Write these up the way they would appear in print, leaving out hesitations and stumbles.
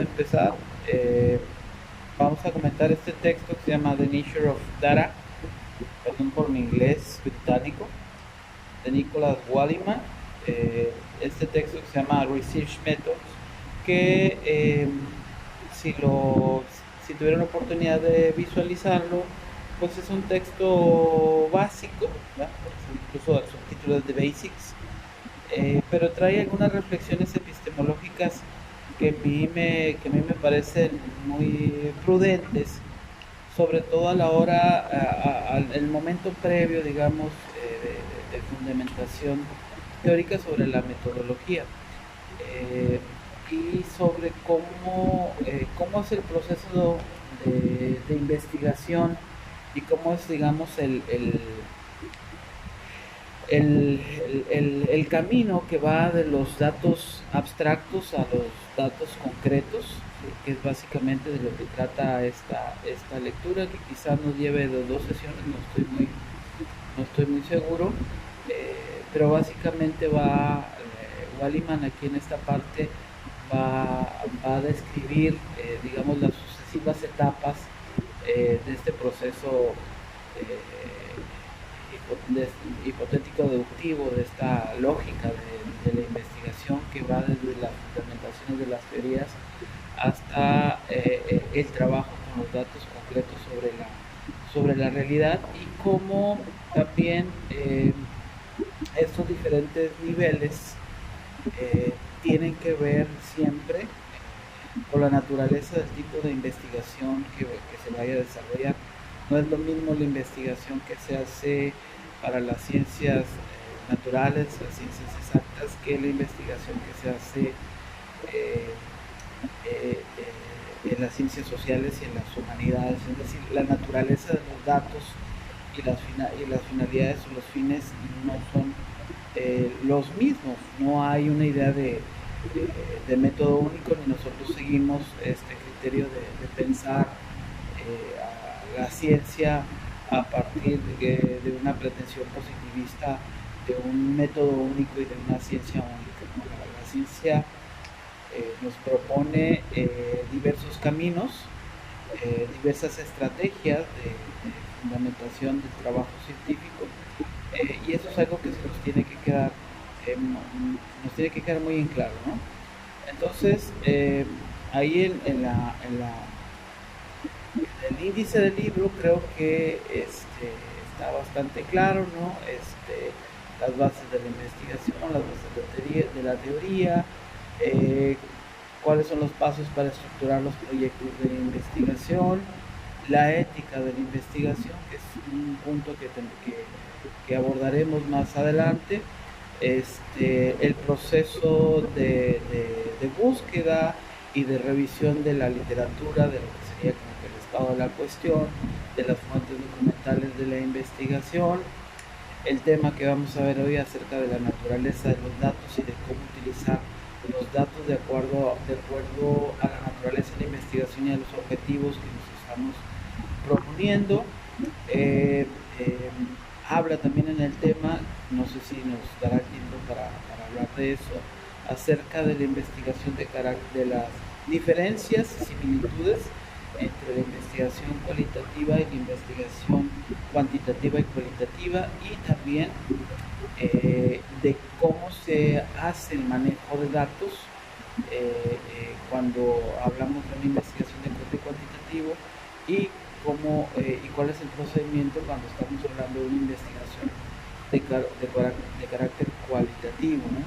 empezar. Eh, Vamos a comentar este texto que se llama The Nature of Data, perdón por mi inglés británico, de Nicholas Walliman. Este texto que se llama Research Methods, que si, lo, si tuvieran la oportunidad de visualizarlo, pues es un texto básico, ¿verdad? Incluso el subtítulo es The Basics, pero trae algunas reflexiones epistemológicas que a mí me parecen muy prudentes, sobre todo a la hora, al momento previo, digamos, de fundamentación teórica sobre la metodología, eh, y sobre cómo es el proceso de investigación y cómo es, digamos, el camino que va de los datos abstractos a los datos concretos, ¿sí? Que es básicamente de lo que trata esta lectura, que quizás nos lleve de dos sesiones, no estoy muy seguro, pero básicamente Walliman aquí en esta parte va a describir, digamos, las sucesivas etapas de este proceso hipotético deductivo, de esta lógica de la investigación que va desde las fundamentaciones de las teorías hasta el trabajo con los datos concretos sobre la realidad, y cómo también estos diferentes niveles tienen que ver siempre con la naturaleza del tipo de investigación que se vaya a desarrollar. No es lo mismo la investigación que se hace para las ciencias naturales, las ciencias exactas, que la investigación que se hace eh, en las ciencias sociales y en las humanidades. Es decir, la naturaleza de los datos y las finalidades o los fines no son los mismos. No hay una idea de método único, ni nosotros seguimos este criterio de pensar la ciencia a partir de una pretensión positivista de un método único y de una ciencia única, ¿no? La ciencia nos propone diversos caminos, diversas estrategias de fundamentación del trabajo científico, y eso es algo que se nos tiene que quedar muy en claro, ¿no? Entonces, ahí en el índice del libro creo que está bastante claro, ¿no? Las bases de la investigación, las bases de la teoría, eh, cuáles son los pasos para estructurar los proyectos de investigación, la ética de la investigación, que es un punto que abordaremos más adelante, el proceso de búsqueda y de revisión de la literatura, de lo que sería como que el estado de la cuestión, de las fuentes documentales de la investigación, el tema que vamos a ver hoy acerca de la naturaleza de los datos y de cómo utilizar los datos de acuerdo a la naturaleza de la investigación y a los objetivos que nos estamos proponiendo. Eh, eh, Habla también en el tema, no sé si nos dará tiempo para hablar de eso, acerca de la investigación de las diferencias y similitudes entre la investigación cualitativa y la investigación cuantitativa y cualitativa, y también de cómo se hace el manejo de datos cuando hablamos de una investigación de corte cuantitativo, y y cuál es el procedimiento cuando estamos hablando de una investigación de carácter cualitativo, ¿no?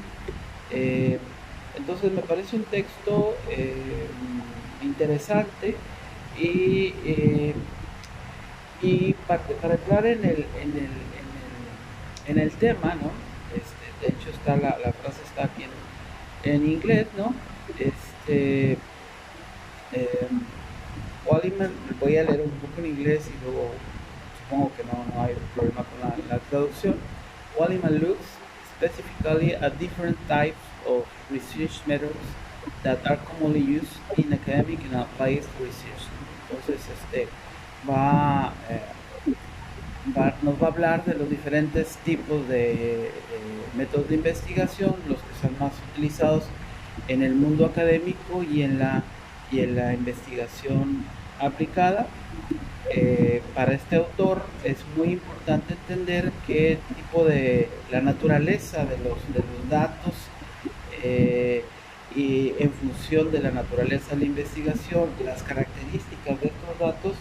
Entonces me parece un texto interesante, y, para entrar en el tema, ¿no? De hecho la frase está aquí en inglés, ¿no? Este, eh, Walliman, voy a leer un poco en inglés y luego supongo que no hay problema con la traducción. Walliman looks specifically at different types of research methods that are commonly used in academic and applied research. Entonces, va, nos va a hablar de los diferentes tipos de métodos de investigación, los que son más utilizados en el mundo académico y en la y en la investigación aplicada. Para este autor es muy importante entender qué tipo de la naturaleza de los datos, eh, y en función de la naturaleza de la investigación, las características de estos datos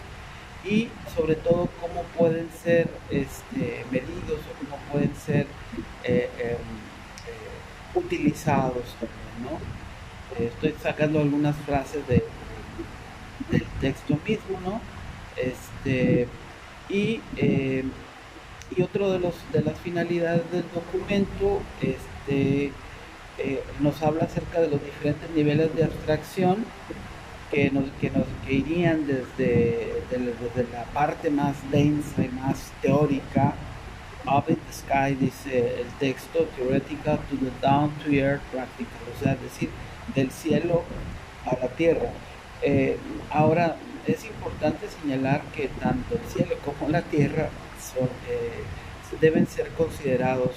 y sobre todo cómo pueden ser medidos o cómo pueden ser utilizados, ¿no? Estoy sacando algunas frases del texto mismo, ¿no? Este, y, eh, y otro de las finalidades del documento nos habla acerca de los diferentes niveles de abstracción que irían desde la parte más densa y más teórica, up in the sky, dice el texto, theoretical to the down to earth practical, o sea, es decir, del cielo a la tierra. Ahora, es importante señalar que tanto el cielo como la tierra deben ser considerados.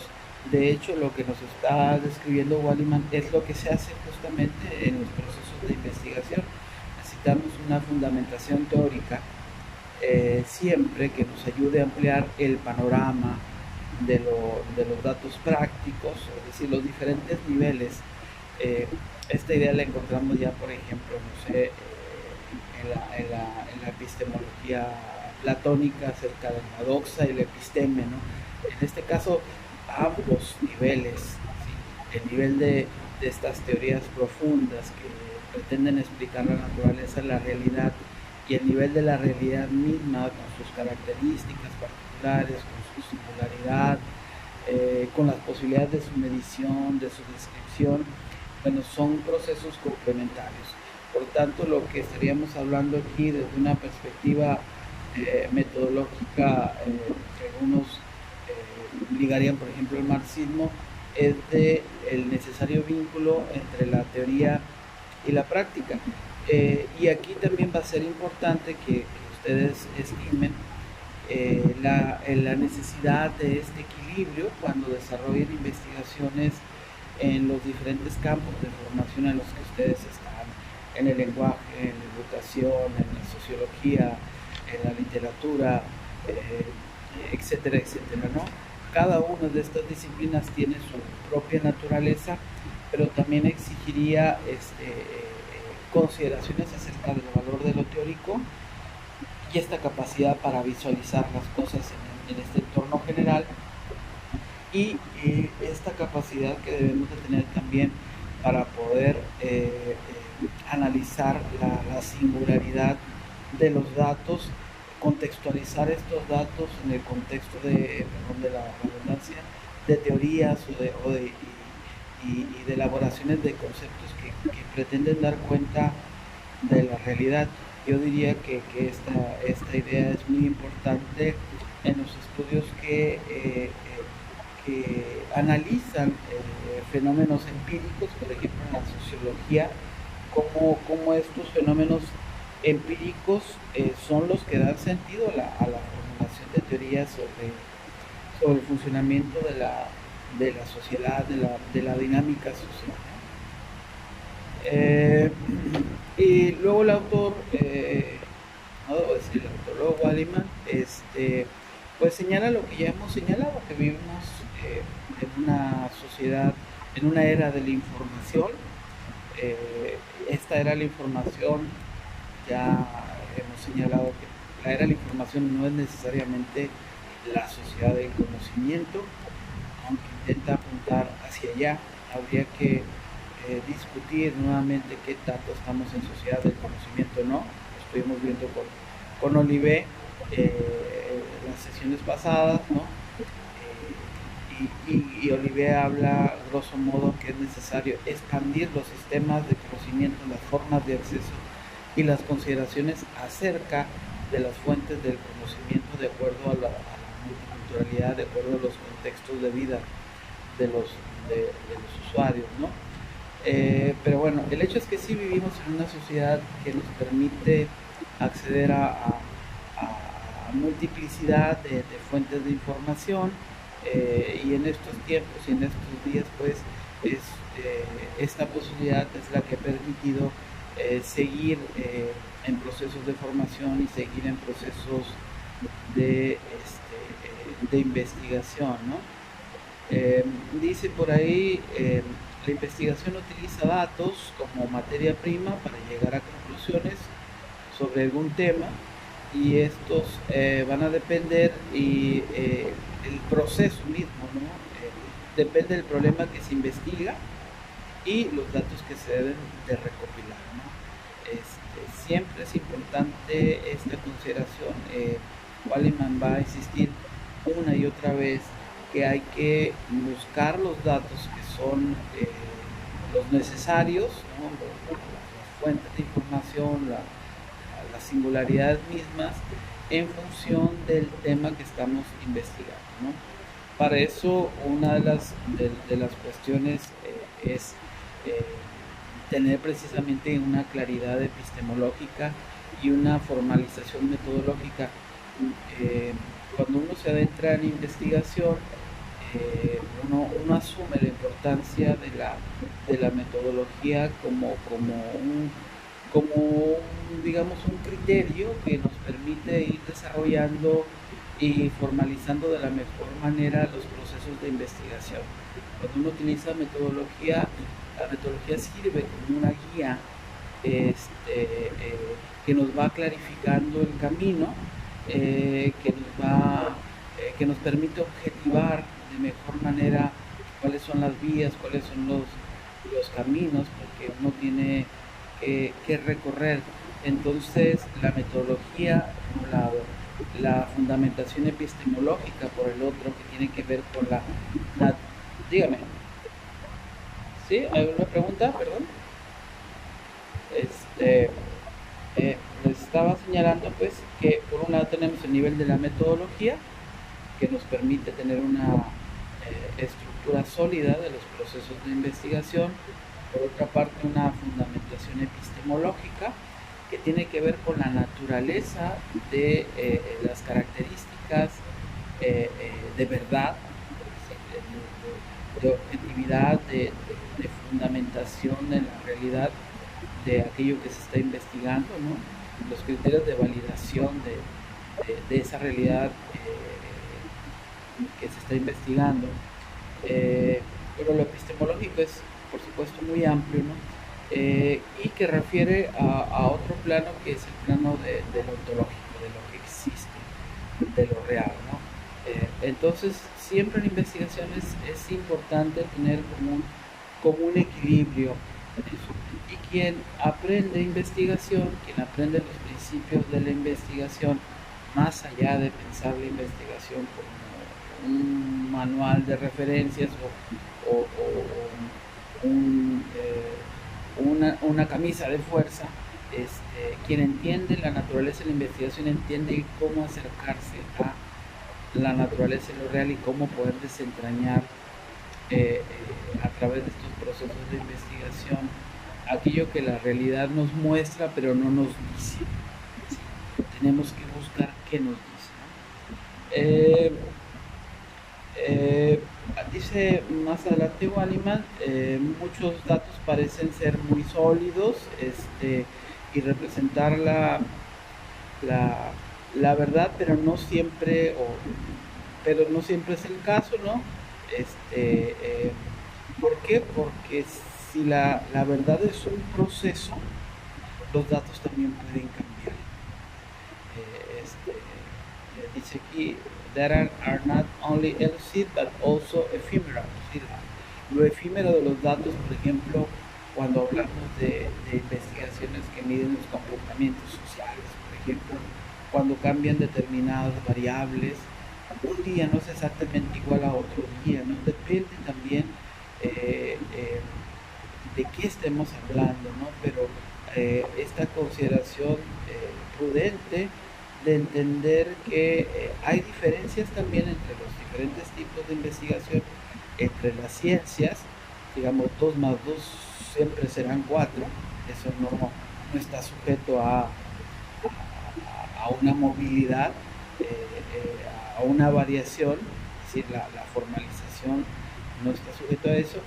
De hecho, lo que nos está describiendo Walliman es lo que se hace justamente en los procesos de investigación. Necesitamos una fundamentación teórica, siempre que nos ayude a ampliar el panorama de los datos prácticos, es decir, los diferentes niveles. Esta idea la encontramos ya, por ejemplo, no sé, en la epistemología platónica acerca de la doxa y la episteme, ¿no? En este caso, ambos niveles, ¿sí? El nivel de estas teorías profundas que pretenden explicar la naturaleza de la realidad y el nivel de la realidad misma con sus características particulares, con su singularidad, con las posibilidades de su medición, de su descripción, bueno, son procesos complementarios. Por tanto, lo que estaríamos hablando aquí desde una perspectiva metodológica, que algunos ligarían, por ejemplo, el marxismo, es de el necesario vínculo entre la teoría y la práctica. Y aquí también va a ser importante que ustedes estimen la necesidad de este equilibrio cuando desarrollen investigaciones en los diferentes campos de formación en los que ustedes están, en el lenguaje, en la educación, en la sociología, en la literatura, etcétera, etcétera, ¿no? Cada una de estas disciplinas tiene su propia naturaleza, pero también exigiría consideraciones acerca del valor de lo teórico y esta capacidad para visualizar las cosas en este entorno general y esta capacidad que debemos de tener también para poder analizar la singularidad de los datos, contextualizar estos datos en el contexto de la redundancia, de teorías y de elaboraciones de conceptos que pretenden dar cuenta de la realidad. Yo diría que esta idea es muy importante en los estudios que analizan fenómenos empíricos, por ejemplo en la sociología, cómo estos fenómenos empíricos son los que dan sentido a la formulación de teorías sobre el funcionamiento de la sociedad, de la dinámica social. Y luego el autor, no debo decir el autor, luego Walliman, pues señala lo que ya hemos señalado, que vivimos en una sociedad, en una era de la información. Esta era la información, ya hemos señalado que la era de la información no es necesariamente la sociedad del conocimiento, aunque intenta apuntar hacia allá. Habría que discutir nuevamente qué tanto estamos en sociedad del conocimiento, ¿no? Lo estuvimos viendo con Olivé en las sesiones pasadas, ¿no? Y Olivé habla, grosso modo, que es necesario expandir los sistemas de conocimiento, las formas de acceso y las consideraciones acerca de las fuentes del conocimiento de acuerdo a la multiculturalidad, de acuerdo a los contextos de vida de los usuarios, ¿no? Pero bueno, el hecho es que sí vivimos en una sociedad que nos permite acceder a multiplicidad de fuentes de información, y en estos tiempos y en estos días pues esta posibilidad es la que ha permitido seguir en procesos de formación y seguir en procesos de investigación, ¿no? Dice por ahí, la investigación utiliza datos como materia prima para llegar a conclusiones sobre algún tema, y estos van a depender y el proceso mismo, ¿no? Depende del problema que se investiga y los datos que se deben de recopilar, ¿no? Siempre es importante esta consideración. Waliman va a insistir una y otra vez que hay que buscar los datos que son los necesarios, ¿no? Las fuentes de información, las singularidades mismas, en función del tema que estamos investigando, ¿no? Para eso, una de las cuestiones es eh, tener precisamente una claridad epistemológica y una formalización metodológica. Cuando uno se adentra en investigación, uno asume la importancia de la metodología digamos, un criterio que nos permite ir desarrollando y formalizando de la mejor manera los procesos de investigación. Cuando uno utiliza metodología, la metodología sirve como una guía que nos va clarificando el camino, que nos permite objetivar de mejor manera cuáles son las vías, cuáles son los caminos, porque uno tiene que recorrer. Entonces, la metodología, por un lado, la fundamentación epistemológica por el otro, que tiene que ver con dígame. ¿Sí? ¿Hay una pregunta? Perdón. Les estaba señalando pues que por un lado tenemos el nivel de la metodología, que nos permite tener una estructura sólida de los procesos de investigación. Por otra parte, una fundamentación epistemológica que tiene que ver con la naturaleza de las características de verdad, de objetividad, de fundamentación en la realidad de aquello que se está investigando, ¿no? Los criterios de validación de esa realidad que se está investigando. Pero lo epistemológico es, por supuesto, muy amplio, ¿no? Y que refiere a otro plano, que es el plano de lo ontológico, de lo que existe, de lo real, ¿no? Entonces, siempre en investigaciones es importante tener como un equilibrio en eso. Y quien aprende investigación, quien aprende los principios de la investigación, más allá de pensar la investigación como un manual de referencias o una camisa de fuerza, quien entiende la naturaleza de la investigación entiende cómo acercarse a la naturaleza de lo real y cómo poder desentrañar a través de estos procesos de investigación aquello que la realidad nos muestra pero no nos dice. ¿Sí? Tenemos que buscar qué nos dice, ¿no? Dice más adelante Waliman, muchos datos parecen ser muy sólidos y representar la verdad, pero no siempre es el caso, ¿no? ¿Por qué? Porque si la verdad es un proceso, los datos también pueden cambiar. Dice aquí, that are not only elusive but also ephemeral. Lo efímero de los datos, por ejemplo, cuando hablamos de investigaciones que miden los comportamientos sociales, por ejemplo, cuando cambian determinadas variables, un día no es exactamente igual a otro día, ¿no? Depende también de qué estemos hablando, ¿no? Pero esta consideración prudente de entender que hay diferencias también entre los diferentes tipos de investigación, entre las ciencias, digamos 2 más 2 siempre serán 4, eso no está sujeto a una movilidad, a una variación, es decir, la formalización no está sujeto a eso,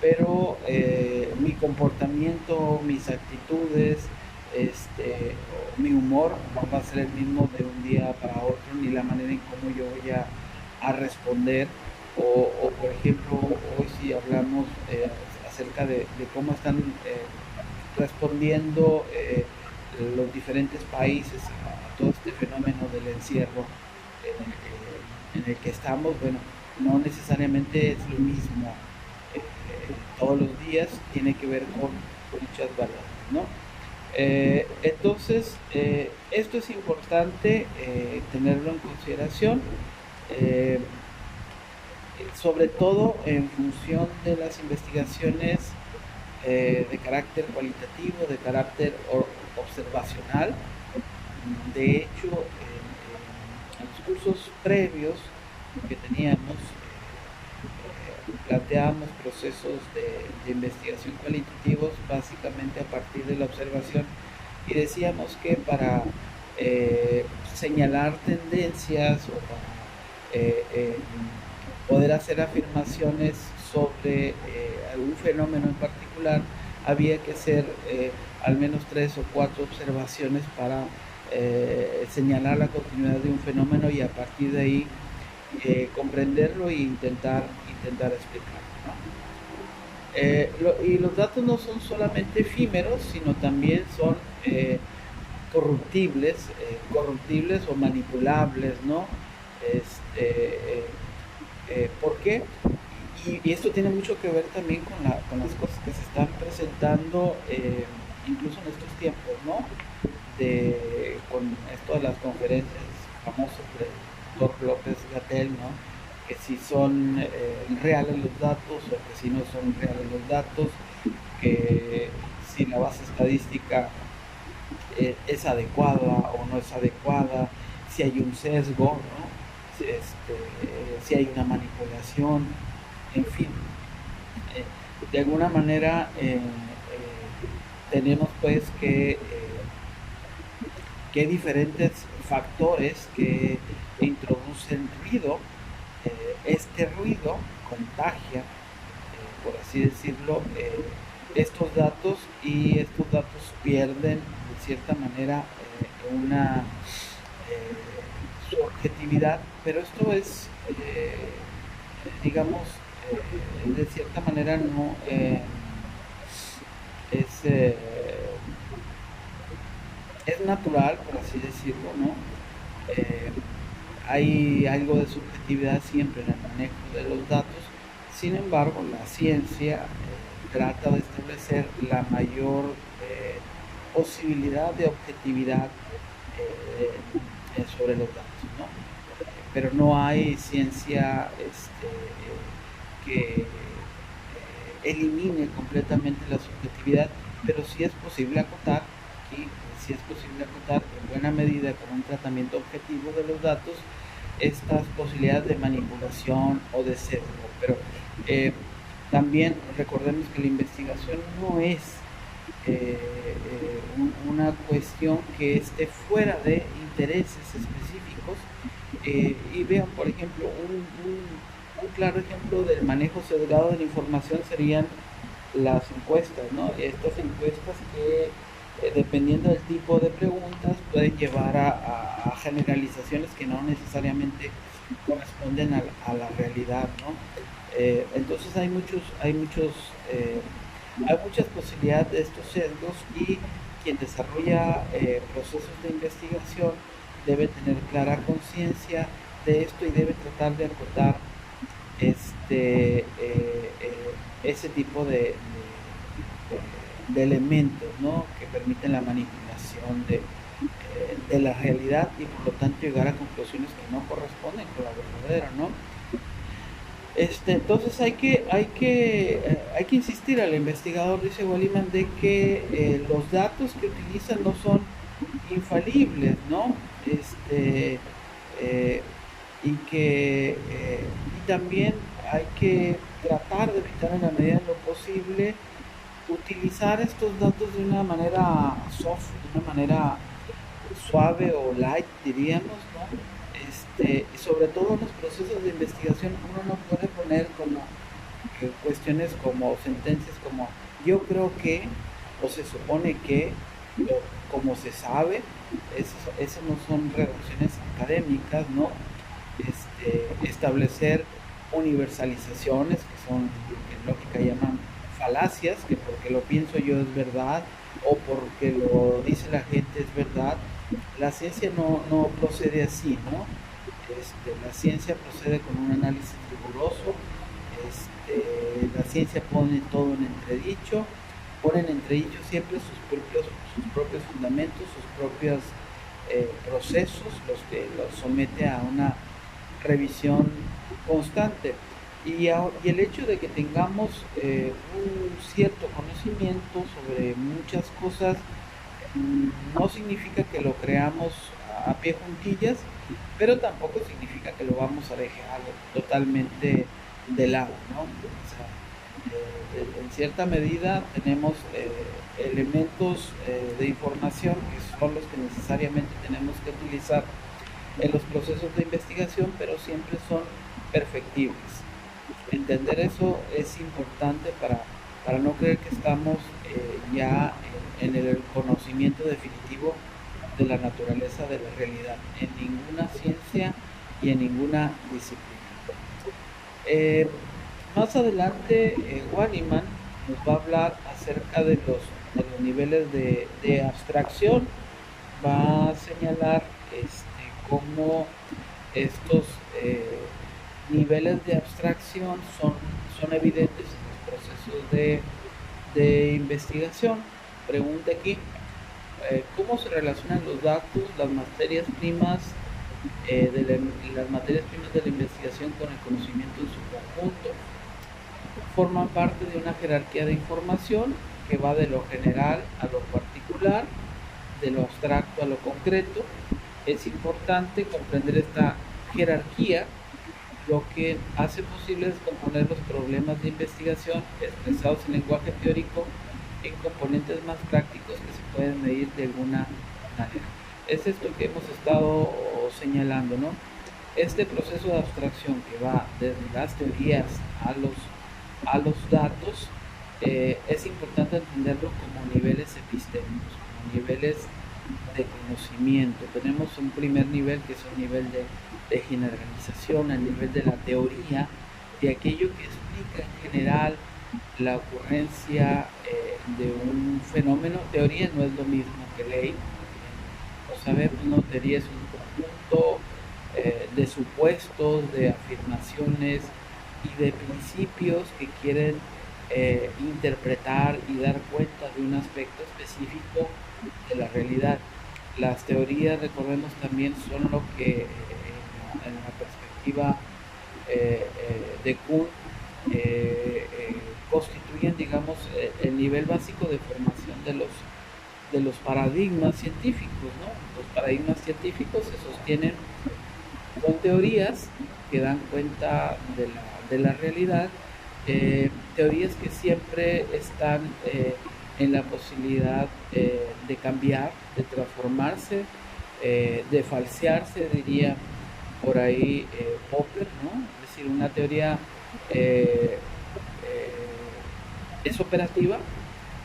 pero mi comportamiento, mis actitudes, mi humor no va a ser el mismo de un día para otro, ni la manera en cómo yo voy a responder. O, por ejemplo, hoy si hablamos acerca de cómo están respondiendo los diferentes países a todo este fenómeno del encierro en el que estamos, bueno, no necesariamente es lo mismo todos los días, tiene que ver con muchas variables, ¿no? Entonces, esto es importante tenerlo en consideración, eh, sobre todo en función de las investigaciones de carácter cualitativo, de carácter observacional. De hecho, en los cursos previos que teníamos, planteábamos procesos de investigación cualitativos básicamente a partir de la observación y decíamos que para señalar tendencias o para poder hacer afirmaciones sobre algún fenómeno en particular, había que hacer al menos 3 o 4 observaciones para señalar la continuidad de un fenómeno y a partir de ahí comprenderlo e intentar explicarlo, ¿no? Y los datos no son solamente efímeros, sino también son corruptibles o manipulables, ¿no? ¿Por qué? Y esto tiene mucho que ver también con las cosas que se están presentando incluso en estos tiempos, ¿no? Con esto de las conferencias famosas del doctor López-Gatell, ¿no? Que si son reales los datos o que si no son reales los datos, que si la base estadística es adecuada o no es adecuada, si hay un sesgo, ¿no? Si hay una manipulación, en fin. De alguna manera tenemos pues que diferentes factores que introducen ruido. Este ruido contagia, por así decirlo, estos datos, y estos datos pierden de cierta manera su objetividad, pero esto es, digamos, de cierta manera no es natural, por así decirlo, ¿no? Hay algo de subjetividad siempre en el manejo de los datos. Sin embargo, la ciencia trata de establecer la mayor posibilidad de objetividad sobre los datos, ¿no? Pero no hay ciencia que elimine completamente la subjetividad, pero sí es posible acotar, aquí sí es posible acotar en buena medida con un tratamiento objetivo de los datos estas posibilidades de manipulación o de sesgo. Pero también recordemos que la investigación no es una cuestión que esté fuera de intereses específicos. Y vean, por ejemplo, un claro ejemplo del manejo sesgado de la información serían las encuestas, ¿no? Estas encuestas que dependiendo del tipo de preguntas pueden llevar a generalizaciones que no necesariamente corresponden a la realidad, ¿no? Entonces hay muchas posibilidades de estos sesgos, y quien desarrolla procesos de investigación debe tener clara conciencia de esto y debe tratar de acotar ese tipo de elementos, ¿no? Que permiten la manipulación de la realidad y por lo tanto llegar a conclusiones que no corresponden con la verdadera, ¿no? Entonces hay que insistir al investigador, dice Waliman, de que los datos que utilizan no son infalibles, ¿no? Y también hay que tratar de evitar en la medida de lo posible utilizar estos datos de una manera soft, de una manera suave o light, diríamos, ¿no? Y sobre todo en los procesos de investigación uno no puede poner como cuestiones como sentencias como yo creo que, o se supone que, o como se sabe, eso no son redacciones académicas, ¿no? Establecer universalizaciones, que son en lógica llaman falacias, que porque lo pienso yo es verdad, o porque lo dice la gente es verdad. La ciencia no procede así, ¿no? La ciencia procede con un análisis riguroso. La ciencia pone todo en entredicho, pone en entredicho siempre sus propios fundamentos, sus propios procesos, los que los somete a una revisión constante. Y el hecho de que tengamos un cierto conocimiento sobre muchas cosas no significa que lo creamos a pie juntillas, pero tampoco significa que lo vamos a dejar totalmente de lado, ¿no? O sea, en cierta medida tenemos elementos de información que son los que necesariamente tenemos que utilizar en los procesos de investigación, pero siempre son perfectibles. Entender eso es importante para no creer que estamos ya en el conocimiento definitivo de la naturaleza de la realidad, en ninguna ciencia y en ninguna disciplina. Más adelante, Waniman nos va a hablar acerca de los niveles de abstracción, va a señalar cómo estos niveles de abstracción son evidentes en los procesos de investigación. Pregunta aquí, ¿cómo se relacionan los datos, las materias primas las materias primas de la investigación con el conocimiento en su conjunto? Forman parte de una jerarquía de información que va de lo general a lo particular, de lo abstracto a lo concreto. Es importante comprender esta jerarquía, lo que hace posible es componer los problemas de investigación expresados en lenguaje teórico en componentes más prácticos que se pueden medir de alguna manera. Es esto que hemos estado señalando, ¿no? Este proceso de abstracción que va desde las teorías a los datos, es importante entenderlo como niveles epistémicos, como niveles de conocimiento. Tenemos un primer nivel que es un nivel de generalización, el nivel de la teoría, de aquello que explica en general la ocurrencia de un fenómeno. Teoría no es lo mismo que ley, lo sabemos, ¿no? Teoría es un conjunto de supuestos, de afirmaciones y de principios que quieren interpretar y dar cuenta de un aspecto específico de la realidad. Las teorías, recordemos, también son lo que en la perspectiva de Kuhn constituyen, digamos, el nivel básico de formación de los paradigmas científicos, ¿no? Los paradigmas científicos se sostienen con teorías que dan cuenta de la realidad, teorías que siempre están en la posibilidad de cambiar, de transformarse, de falsearse, diría por ahí Popper, ¿no? Es decir, una teoría es operativa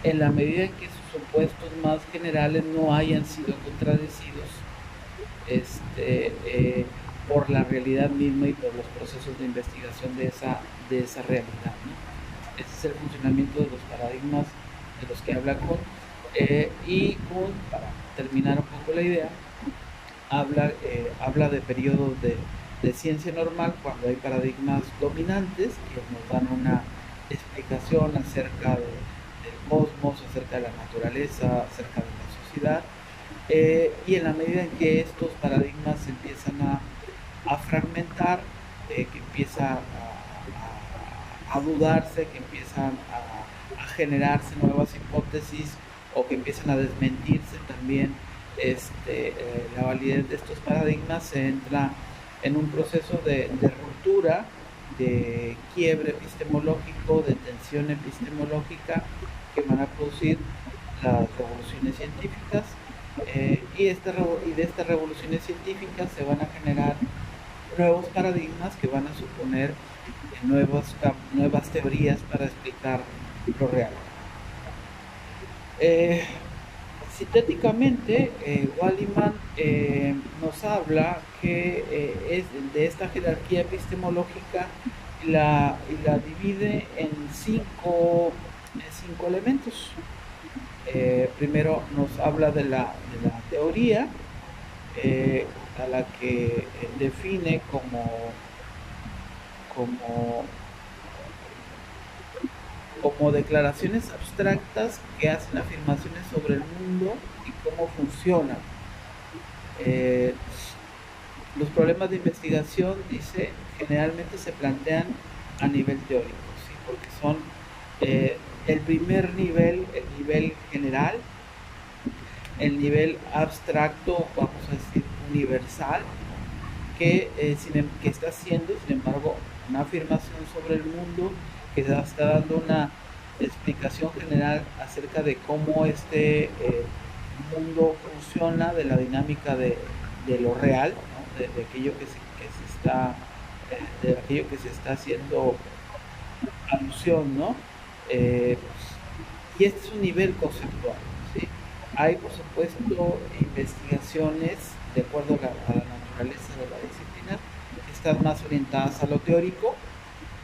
en la medida en que sus supuestos más generales no hayan sido contradecidos por la realidad misma y por los procesos de investigación de esa realidad, ¿no? Ese es el funcionamiento de los paradigmas de los que habla Kuhn. Y Kuhn, para terminar un poco la idea, habla de periodos de ciencia normal cuando hay paradigmas dominantes que nos dan una explicación acerca del cosmos, acerca de la naturaleza, acerca de la sociedad, y en la medida en que estos paradigmas se empiezan a fragmentar, que empieza a dudarse, que empiezan a generarse nuevas hipótesis o que empiezan a desmentirse también la validez de estos paradigmas, se entra en un proceso de ruptura, de quiebre epistemológico, de tensión epistemológica que van a producir las revoluciones científicas, y de estas revoluciones científicas se van a generar nuevos paradigmas que van a suponer nuevas teorías para explicar lo real. Sintéticamente, Walliman nos habla que es de esta jerarquía epistemológica y la divide en cinco elementos. Primero nos habla de la teoría, a la que define como declaraciones abstractas que hacen afirmaciones sobre el mundo y cómo funciona. Los problemas de investigación, dice, generalmente se plantean a nivel teórico, ¿sí? Porque son el primer nivel, el nivel general, el nivel abstracto, vamos a decir, universal, que está haciendo, sin embargo, una afirmación sobre el mundo, que está dando una explicación general acerca de cómo este mundo funciona, de la dinámica de lo real, ¿no? de aquello que se está de aquello que se está haciendo alusión, ¿no? Y este es un nivel conceptual, ¿sí? Hay, por supuesto, investigaciones de acuerdo a la naturaleza de la disciplina que están más orientadas a lo teórico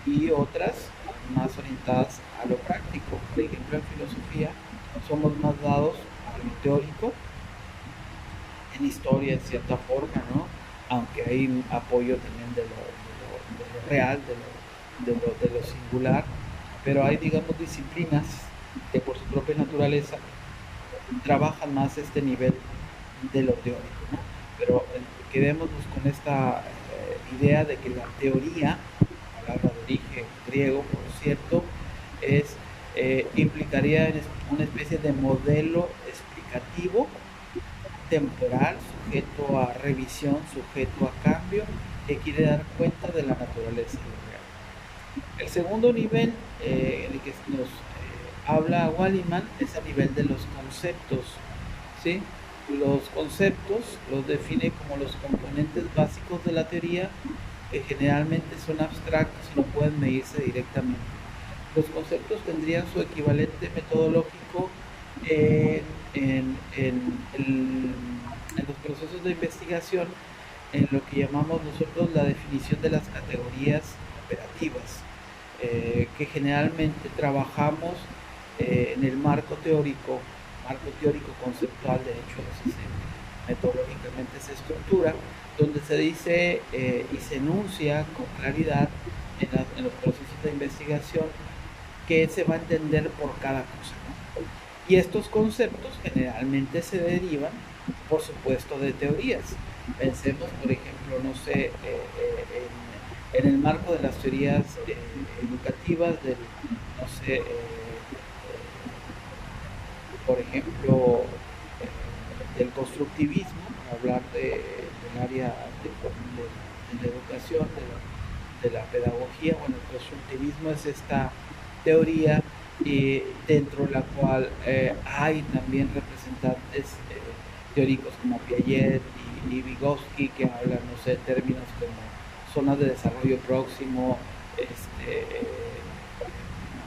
y otras más orientadas a lo práctico. Por ejemplo, en filosofía somos más dados a lo teórico, en historia en cierta forma, ¿no? Aunque hay un apoyo también de lo real, de lo singular, pero hay, digamos, disciplinas que por su propia naturaleza trabajan más este nivel de lo teórico, ¿no? Pero quedémonos con esta idea de que la teoría, palabra de origen griego, por cierto, implicaría una especie de modelo explicativo, temporal, sujeto a revisión, sujeto a cambio, que quiere dar cuenta de la naturaleza de lo real. El segundo nivel en el que nos habla Walliman es a nivel de los conceptos, ¿sí? Los conceptos los define como los componentes básicos de la teoría, que generalmente son abstractos y no pueden medirse directamente. Los conceptos tendrían su equivalente metodológico en los procesos de investigación, en lo que llamamos nosotros la definición de las categorías operativas, que generalmente trabajamos en el marco teórico conceptual. De hecho, así metodológicamente se estructura, donde se dice y se enuncia con claridad en los procesos de investigación qué se va a entender por cada cosa, ¿no? Y estos conceptos generalmente se derivan, por supuesto, de teorías. Pensemos, por ejemplo, no sé, en el marco de las teorías educativas, no sé, por ejemplo, del constructivismo, hablar del área de la educación, de la pedagogía. Bueno, el constructivismo es esta teoría dentro de la cual hay también representantes teóricos como Piaget y Vygotsky, que hablan, no sé, términos como zonas de desarrollo próximo,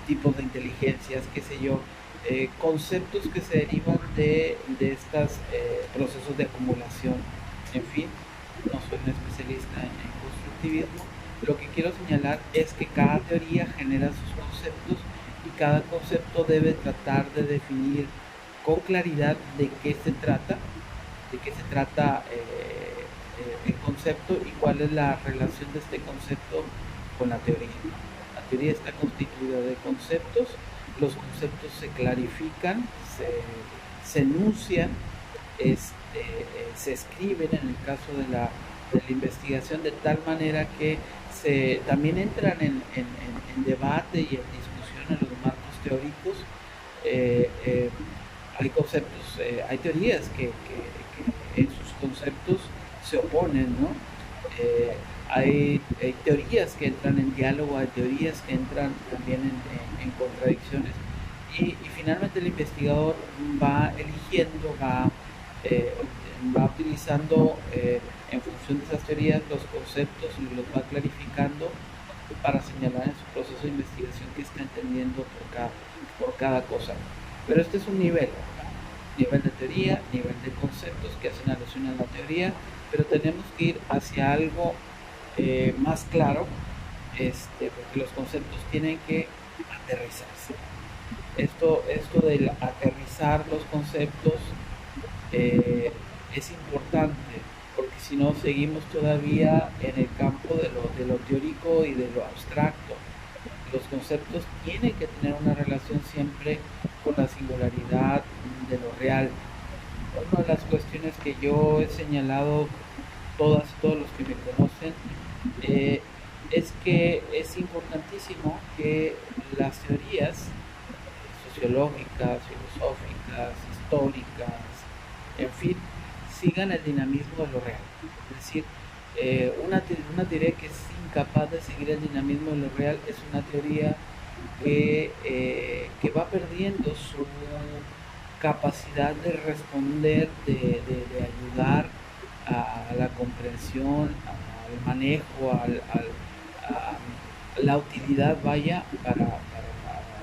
tipos de inteligencias, qué sé yo, conceptos que se derivan de estos procesos de acumulación. En fin, no soy un especialista en constructivismo. Lo que quiero señalar es que cada teoría genera sus conceptos y cada concepto debe tratar de definir con claridad de qué se trata el concepto y cuál es la relación de este concepto con la teoría. La teoría está constituida de conceptos, los conceptos se clarifican, se enuncian, se escriben en el caso de la investigación, de tal manera que también entran en debate y en discusión en los marcos teóricos. Hay conceptos, hay teorías que en sus conceptos se oponen, ¿no? Hay teorías que entran en diálogo, hay teorías que entran también en contradicciones, y finalmente el investigador va eligiendo, va utilizando en función de esas teorías los conceptos y los va clarificando para señalar en su proceso de investigación qué está entendiendo por cada cosa. Pero este es un nivel de teoría, nivel de conceptos que hacen alusión a la teoría, pero tenemos que ir hacia algo más claro, porque los conceptos tienen que aterrizarse. Esto de aterrizar los conceptos es importante, porque si no seguimos todavía en el campo de lo teórico y de lo abstracto. Los conceptos tienen que tener una relación siempre con la singularidad de lo real. Una de las cuestiones que yo he señalado, todos los que me conocen, es que es importantísimo que las teorías sociológicas, filosóficas, históricas, en fin, sigan el dinamismo de lo real. Es decir, una teoría que es incapaz de seguir el dinamismo de lo real es una teoría que va perdiendo su capacidad de responder, de ayudar a la comprensión, al manejo, a la utilidad, vaya, para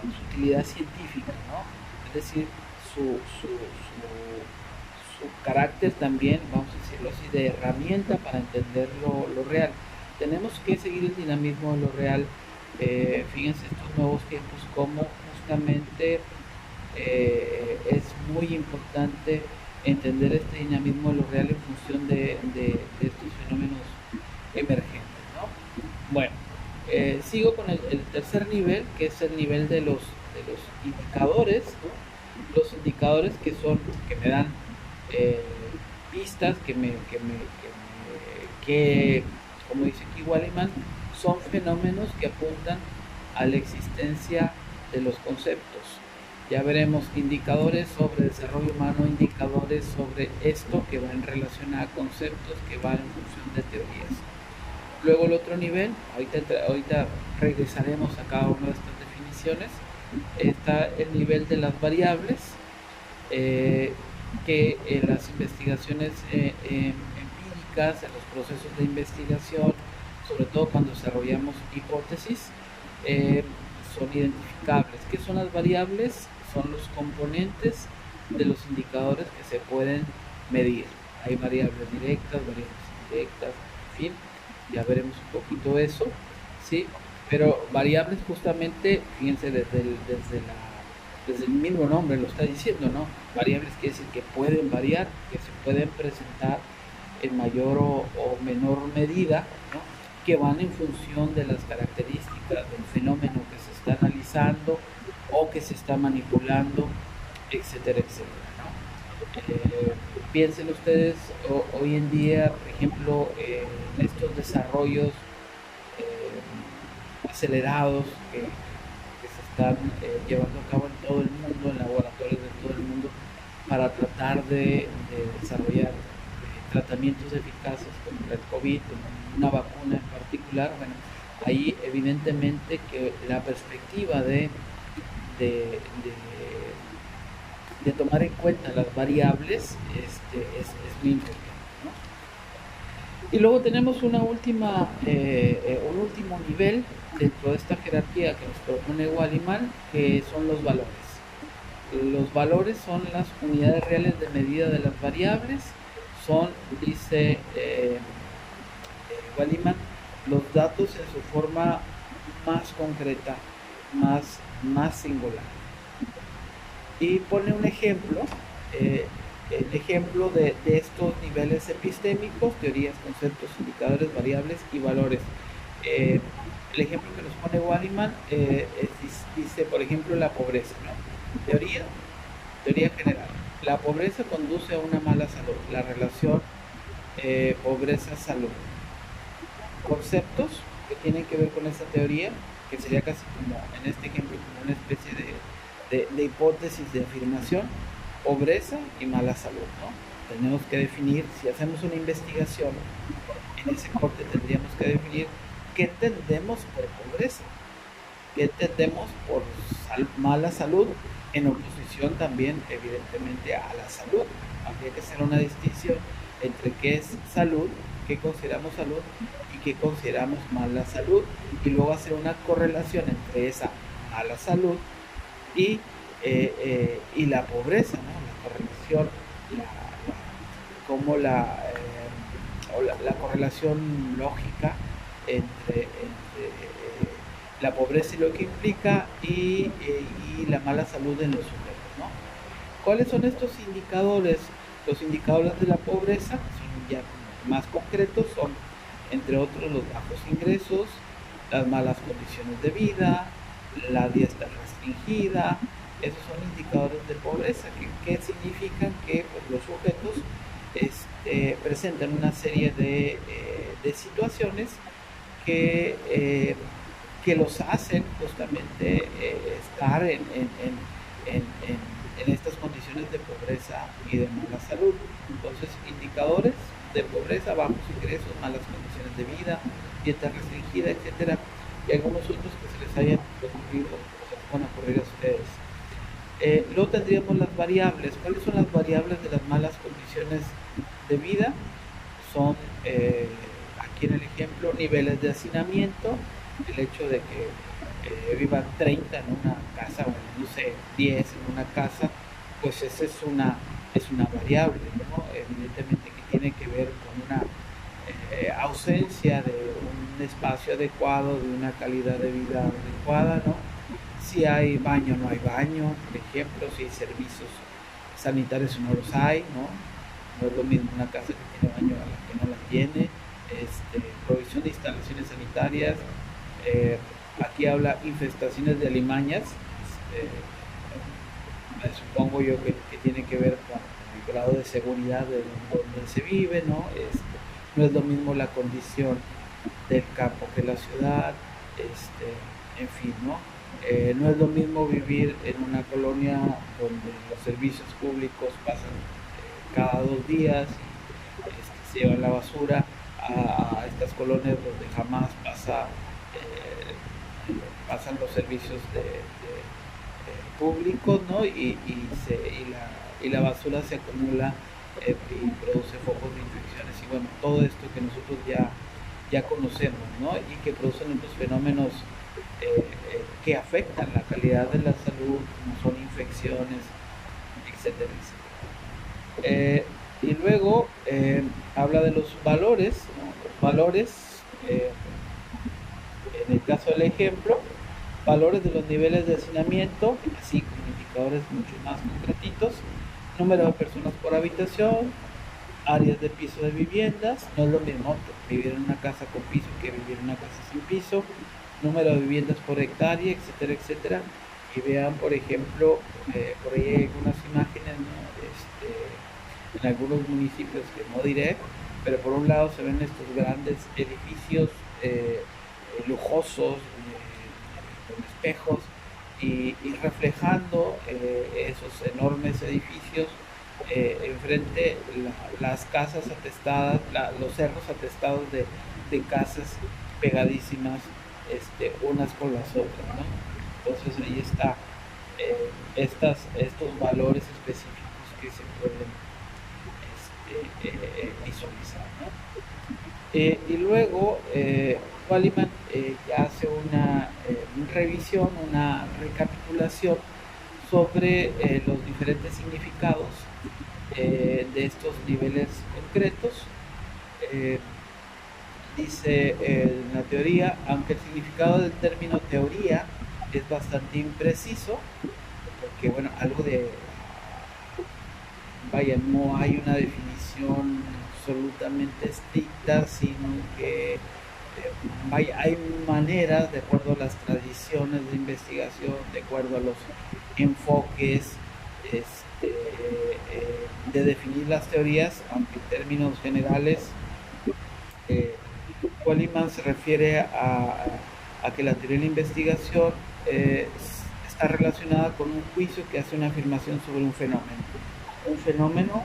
su utilidad científica, ¿no? Es decir, su carácter también, vamos a decirlo así, de herramienta para entender lo real. Tenemos que seguir el dinamismo de lo real. Fíjense estos nuevos tiempos como justamente es muy importante entender este dinamismo de lo real en función de estos fenómenos emergentes, ¿no? Bueno, sigo con el tercer nivel, que es el nivel de los indicadores, ¿no? Los indicadores que me dan pistas, que, como dice aquí Walliman, son fenómenos que apuntan a la existencia de los conceptos. Ya veremos indicadores sobre desarrollo humano, indicadores sobre esto que va en relación a conceptos que van en función de teorías. Luego el otro nivel, ahorita regresaremos a cada una de estas definiciones, está el nivel de las variables, que en las investigaciones empíricas, en los procesos de investigación, sobre todo cuando desarrollamos hipótesis, son identificables. ¿Qué son las variables? Son los componentes de los indicadores que se pueden medir. Hay variables directas, variables indirectas, en fin, ya veremos un poquito eso, ¿sí? Pero variables justamente, fíjense, desde el mismo nombre lo está diciendo, ¿no? Variables quiere decir que pueden variar, que se pueden presentar en mayor o menor medida, ¿no? Que van en función de las características del fenómeno que se está analizando o que se está manipulando, etcétera, etcétera, ¿no? Piensen ustedes hoy en día, por ejemplo, en estos desarrollos acelerados que se están llevando a cabo en todo el mundo, en laboratorios de todo el mundo, para tratar de desarrollar tratamientos eficaces contra el COVID, una vacuna en particular. Bueno, ahí evidentemente que la perspectiva de tomar en cuenta las variables es muy importante, ¿no? Y luego tenemos un último nivel dentro de esta jerarquía que nos propone Walliman, que son los valores. Los valores son las unidades reales de medida de las variables, son, dice Walliman, los datos en su forma más concreta, más singular. Y pone un ejemplo, el ejemplo de estos niveles epistémicos: teorías, conceptos, indicadores, variables y valores. El ejemplo que nos pone Walliman dice, por ejemplo, la pobreza, ¿no? Teoría general. La pobreza conduce a una mala salud. La relación pobreza-salud. Conceptos que tienen que ver con esta teoría, que sería casi como, en este ejemplo, como una especie de hipótesis de afirmación: pobreza y mala salud, ¿no? Tenemos que definir, si hacemos una investigación, en ese corte tendríamos que definir qué entendemos por pobreza, qué entendemos por mala salud, en oposición también, evidentemente, a la salud. Habría que hacer una distinción entre qué es salud qué consideramos salud y qué consideramos mala salud, y luego hacer una correlación entre esa mala salud y, la pobreza, ¿no? La correlación, como la correlación lógica entre la pobreza y lo que implica, y la mala salud en los sujetos, ¿no? ¿Cuáles son estos indicadores? Los indicadores de la pobreza son ya más concretos, son entre otros los bajos ingresos, las malas condiciones de vida, la dieta restringida. Esos son indicadores de pobreza que significan que pues, los sujetos presentan una serie de situaciones que los hacen justamente estar en estas condiciones de pobreza y de mala salud. Entonces, indicadores de pobreza, bajos ingresos, malas condiciones de vida, dieta restringida, etcétera, y algunos otros que se les hayan ocurrido o se puedan ocurrir a ustedes. Luego tendríamos las variables. ¿Cuáles son las variables de las malas condiciones de vida? Son, aquí en el ejemplo, niveles de hacinamiento, el hecho de que vivan 30 en una casa, o no sé, 10 en una casa, pues esa es una variable, ¿no? Evidentemente que tiene que ver con una ausencia de un espacio adecuado, de una calidad de vida adecuada, ¿no? Si hay baño o no hay baño, por ejemplo, si hay servicios sanitarios o no los hay, ¿no? No es lo mismo una casa que tiene baño a la que no la tiene. Provisión de instalaciones sanitarias. Aquí habla infestaciones de alimañas. Supongo yo que tiene que ver con el grado de seguridad de donde se vive, ¿no? No es lo mismo la condición del campo que la ciudad, en fin, ¿no? No es lo mismo vivir en una colonia donde los servicios públicos pasan cada 2 días y se llevan la basura, a estas colonias donde jamás pasan los servicios públicos, ¿no? Y la basura se acumula y produce focos de infecciones, y bueno, todo esto que nosotros ya conocemos, ¿no? Y que producen estos fenómenos que afectan la calidad de la salud, como son infecciones, etcétera, etcétera. Y luego habla de los valores, ¿no? Los valores, en el caso del ejemplo, valores de los niveles de hacinamiento, así como indicadores mucho más concretitos: número de personas por habitación, áreas de piso de viviendas. No es lo mismo vivir en una casa con piso que vivir en una casa sin piso. Número de viviendas por hectárea, etcétera, etcétera. Y vean, por ejemplo, por ahí hay algunas imágenes, ¿no? En algunos municipios que no diré, pero por un lado se ven estos grandes edificios lujosos, con espejos, y reflejando esos enormes edificios, enfrente las casas atestadas, los cerros atestados de casas pegadísimas, unas con las otras, ¿no? Entonces ahí está estos valores específicos que se pueden visualizar, ¿no? Y luego Walliman ya hace una revisión, una recapitulación sobre los diferentes significados de estos niveles concretos. Dice en la teoría, aunque el significado del término teoría es bastante impreciso, porque bueno, no hay una definición absolutamente estricta, sino que hay maneras, de acuerdo a las tradiciones de investigación, de acuerdo a los enfoques de definir las teorías, aunque en términos generales Walliman se refiere a que la teoría de la investigación está relacionada con un juicio que hace una afirmación sobre un fenómeno. Un fenómeno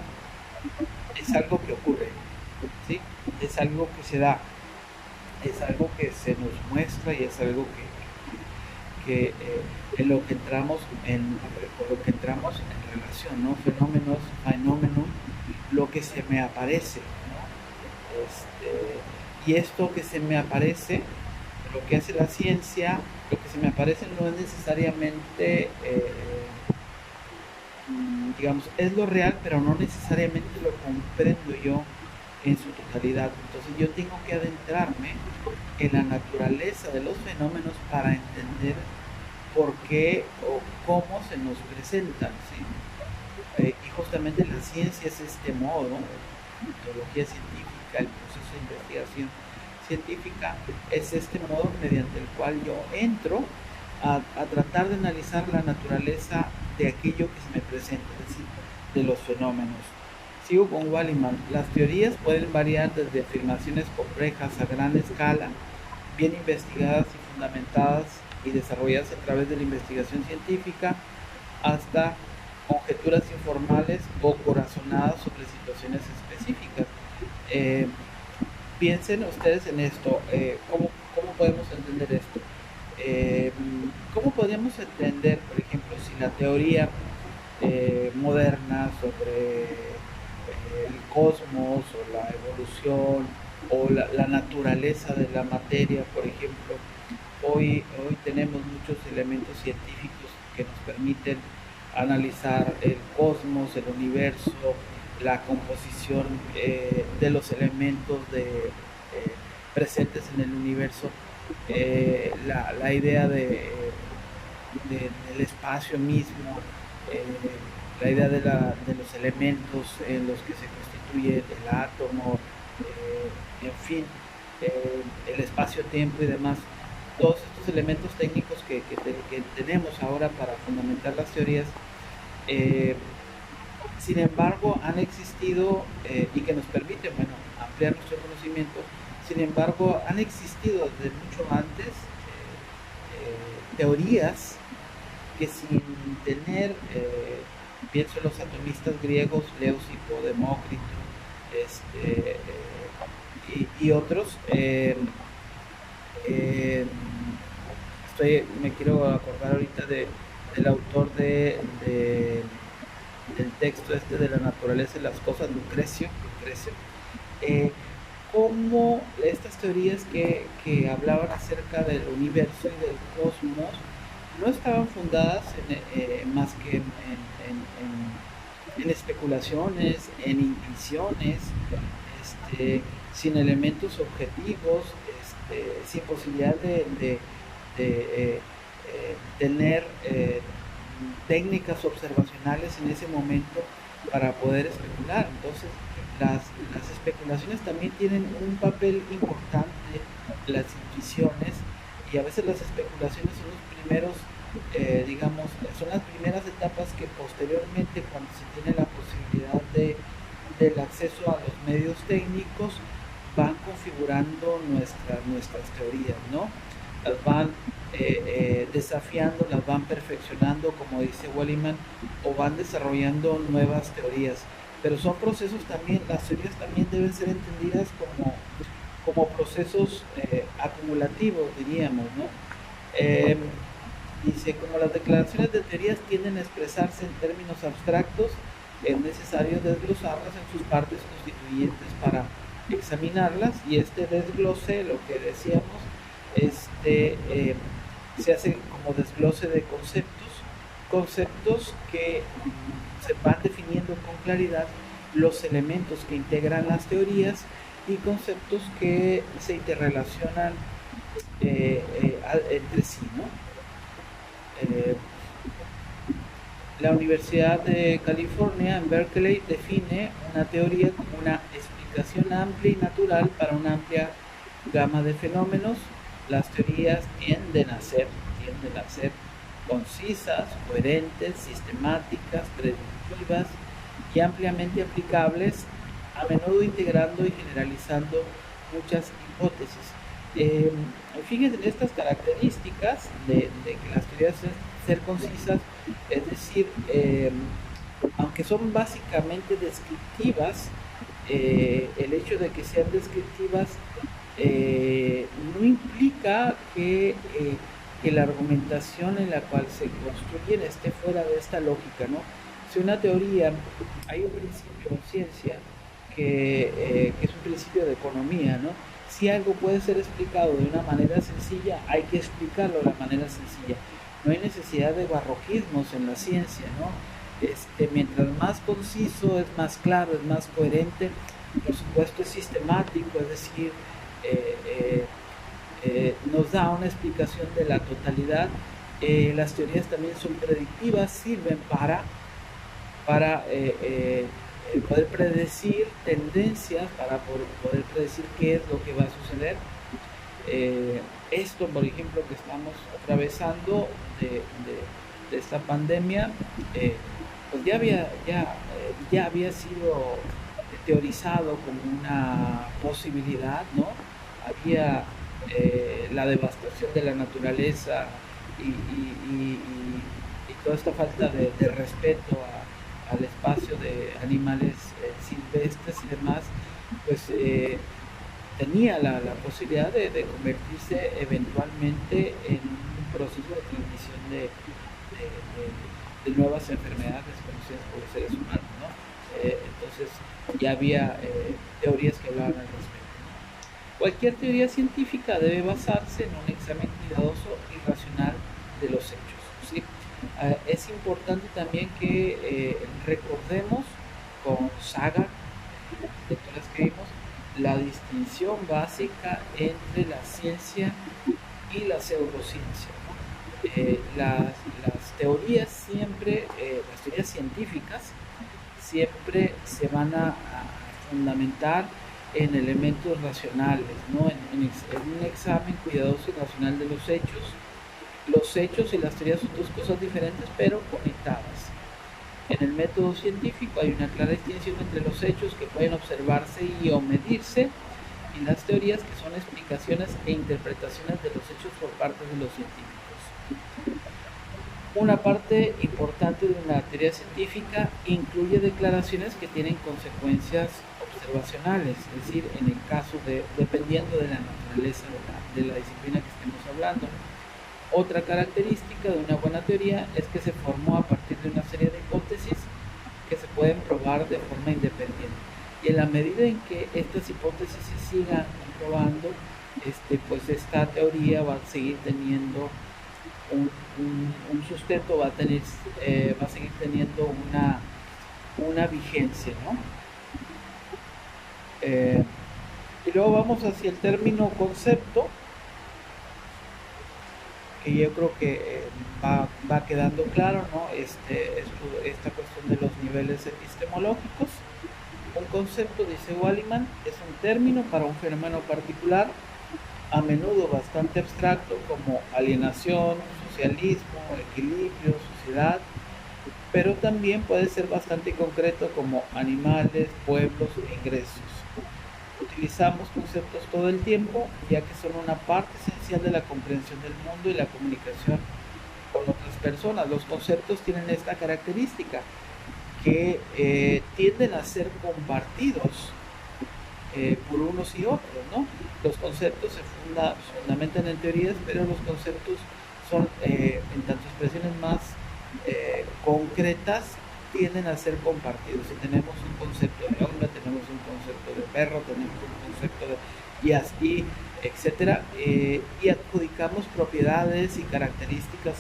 es algo que ocurre, ¿sí? Es algo que se da, es algo que se nos muestra, y es algo que en lo que entramos en relación, ¿no? Fenómeno, lo que se me aparece, ¿no? Y esto que se me aparece, lo que hace la ciencia, lo que se me aparece no es necesariamente, digamos, es lo real, pero no necesariamente lo comprendo yo en su totalidad. Entonces yo tengo que adentrarme en la naturaleza de los fenómenos para entender por qué o cómo se nos presentan, ¿sí? Y justamente la ciencia es este modo, la metodología científica, el proceso de investigación científica, es este modo mediante el cual yo entro a tratar de analizar la naturaleza de aquello que se me presenta, es decir, de los fenómenos. Sigo con Walliman. Las teorías pueden variar desde afirmaciones complejas a gran escala, bien investigadas y fundamentadas y desarrolladas a través de la investigación científica, hasta conjeturas informales o corazonadas sobre situaciones específicas. Eh, Piensen ustedes en esto. ¿Cómo podemos entender esto? Eh, ¿Cómo podríamos entender, por ejemplo, si la teoría moderna sobre el cosmos o la evolución o la naturaleza de la materia, por ejemplo, hoy tenemos muchos elementos científicos que nos permiten analizar el cosmos, el universo, la composición de los elementos presentes en el universo, la idea del espacio mismo, eh, la idea de los elementos en los que se constituye el átomo, en fin, el espacio-tiempo y demás. Todos estos elementos técnicos que tenemos ahora para fundamentar las teorías, eh, sin embargo, han existido y que nos permiten, bueno, ampliar nuestro conocimiento. Sin embargo, han existido desde mucho antes teorías que sin tener, pienso en los atomistas griegos, Leucipo, Demócrito, y otros, me quiero acordar ahorita del autor del texto de la naturaleza y las cosas, Lucrecio, cómo estas teorías que hablaban acerca del universo y del cosmos no estaban fundadas más que en especulaciones, en intuiciones, sin elementos objetivos, sin posibilidad de tener técnicas observacionales en ese momento para poder especular. Entonces, las especulaciones también tienen un papel importante, las intuiciones, y a veces las especulaciones son los primeros, digamos, son las primeras etapas que posteriormente, cuando se tiene la posibilidad del acceso a los medios técnicos, van configurando nuestras teorías, ¿no? Las van desafiando, las van perfeccionando, como dice Walliman, o van desarrollando nuevas teorías. Pero son procesos también, las teorías también deben ser entendidas como procesos acumulativos, diríamos, ¿no? Dice, como las declaraciones de teorías tienden a expresarse en términos abstractos, es necesario desglosarlas en sus partes constituyentes para examinarlas, y este desglose, lo que decíamos, se hace como desglose de conceptos que se van definiendo con claridad los elementos que integran las teorías y conceptos que se interrelacionan entre sí, ¿no? La Universidad de California en Berkeley define una teoría como una explicación amplia y natural para una amplia gama de fenómenos. Las teorías tienden a ser concisas, coherentes, sistemáticas, predictivas y ampliamente aplicables, a menudo integrando y generalizando muchas hipótesis. Fíjense en estas características de que las teorías deben ser concisas, es decir, aunque son básicamente descriptivas, el hecho de que sean descriptivas no implica que la argumentación en la cual se construyen esté fuera de esta lógica, ¿no? Si una teoría, hay un principio en ciencia que es un principio de economía, ¿no? Si algo puede ser explicado de una manera sencilla, hay que explicarlo de la manera sencilla. No hay necesidad de barroquismos en la ciencia, ¿no? Mientras más conciso, es más claro, es más coherente, por supuesto es sistemático, es decir, nos da una explicación de la totalidad. Las teorías también son predictivas, sirven para poder predecir tendencias, para poder predecir qué es lo que va a suceder. Esto, por ejemplo, que estamos atravesando de esta pandemia, pues ya había sido teorizado como una posibilidad, ¿no? Había la devastación de la naturaleza y toda esta falta de respeto al espacio de animales silvestres y demás, pues tenía la posibilidad de convertirse eventualmente en un proceso de transmisión de nuevas enfermedades conocidas por los seres humanos, ¿no? Entonces ya había teorías que hablaban al respecto. Cualquier teoría científica debe basarse en un examen cuidadoso y racional de los hechos, ¿sí? Es importante también que recordemos con Saga, de todas las que vimos, la distinción básica entre la ciencia y la pseudociencia, ¿no? Las teorías siempre, las teorías científicas siempre se van a fundamentar en elementos racionales, ¿no? En un examen cuidadoso y racional de los hechos. Los hechos y las teorías son dos cosas diferentes, pero conectadas. En el método científico hay una clara distinción entre los hechos que pueden observarse o medirse y las teorías que son explicaciones e interpretaciones de los hechos por parte de los científicos. Una parte importante de una teoría científica incluye declaraciones que tienen consecuencias observacionales, es decir, en el caso dependiendo de la naturaleza de la disciplina que estemos hablando. Otra característica de una buena teoría es que se formó a partir de una serie de hipótesis que se pueden probar de forma independiente. Y en la medida en que estas hipótesis se sigan comprobando, pues esta teoría va a seguir teniendo un sustento, va a seguir teniendo una vigencia, ¿no? Y luego vamos hacia el término concepto, que yo creo que va quedando claro, ¿no? Esta cuestión de los niveles epistemológicos. Un concepto, dice Walliman, es un término para un fenómeno particular, a menudo bastante abstracto, como alienación, socialismo, equilibrio, sociedad, pero también puede ser bastante concreto, como animales, pueblos e ingresos. Utilizamos conceptos todo el tiempo, ya que son una parte esencial de la comprensión del mundo y la comunicación con otras personas. Los conceptos tienen esta característica, que tienden a ser compartidos por unos y otros, ¿no? Los conceptos se fundamentan en teorías, pero los conceptos son, en tanto expresiones más concretas, tienden a ser compartidos. Si tenemos un concepto de hombre, tenemos un concepto de perro, tenemos un concepto de y así, etcétera, y adjudicamos propiedades y características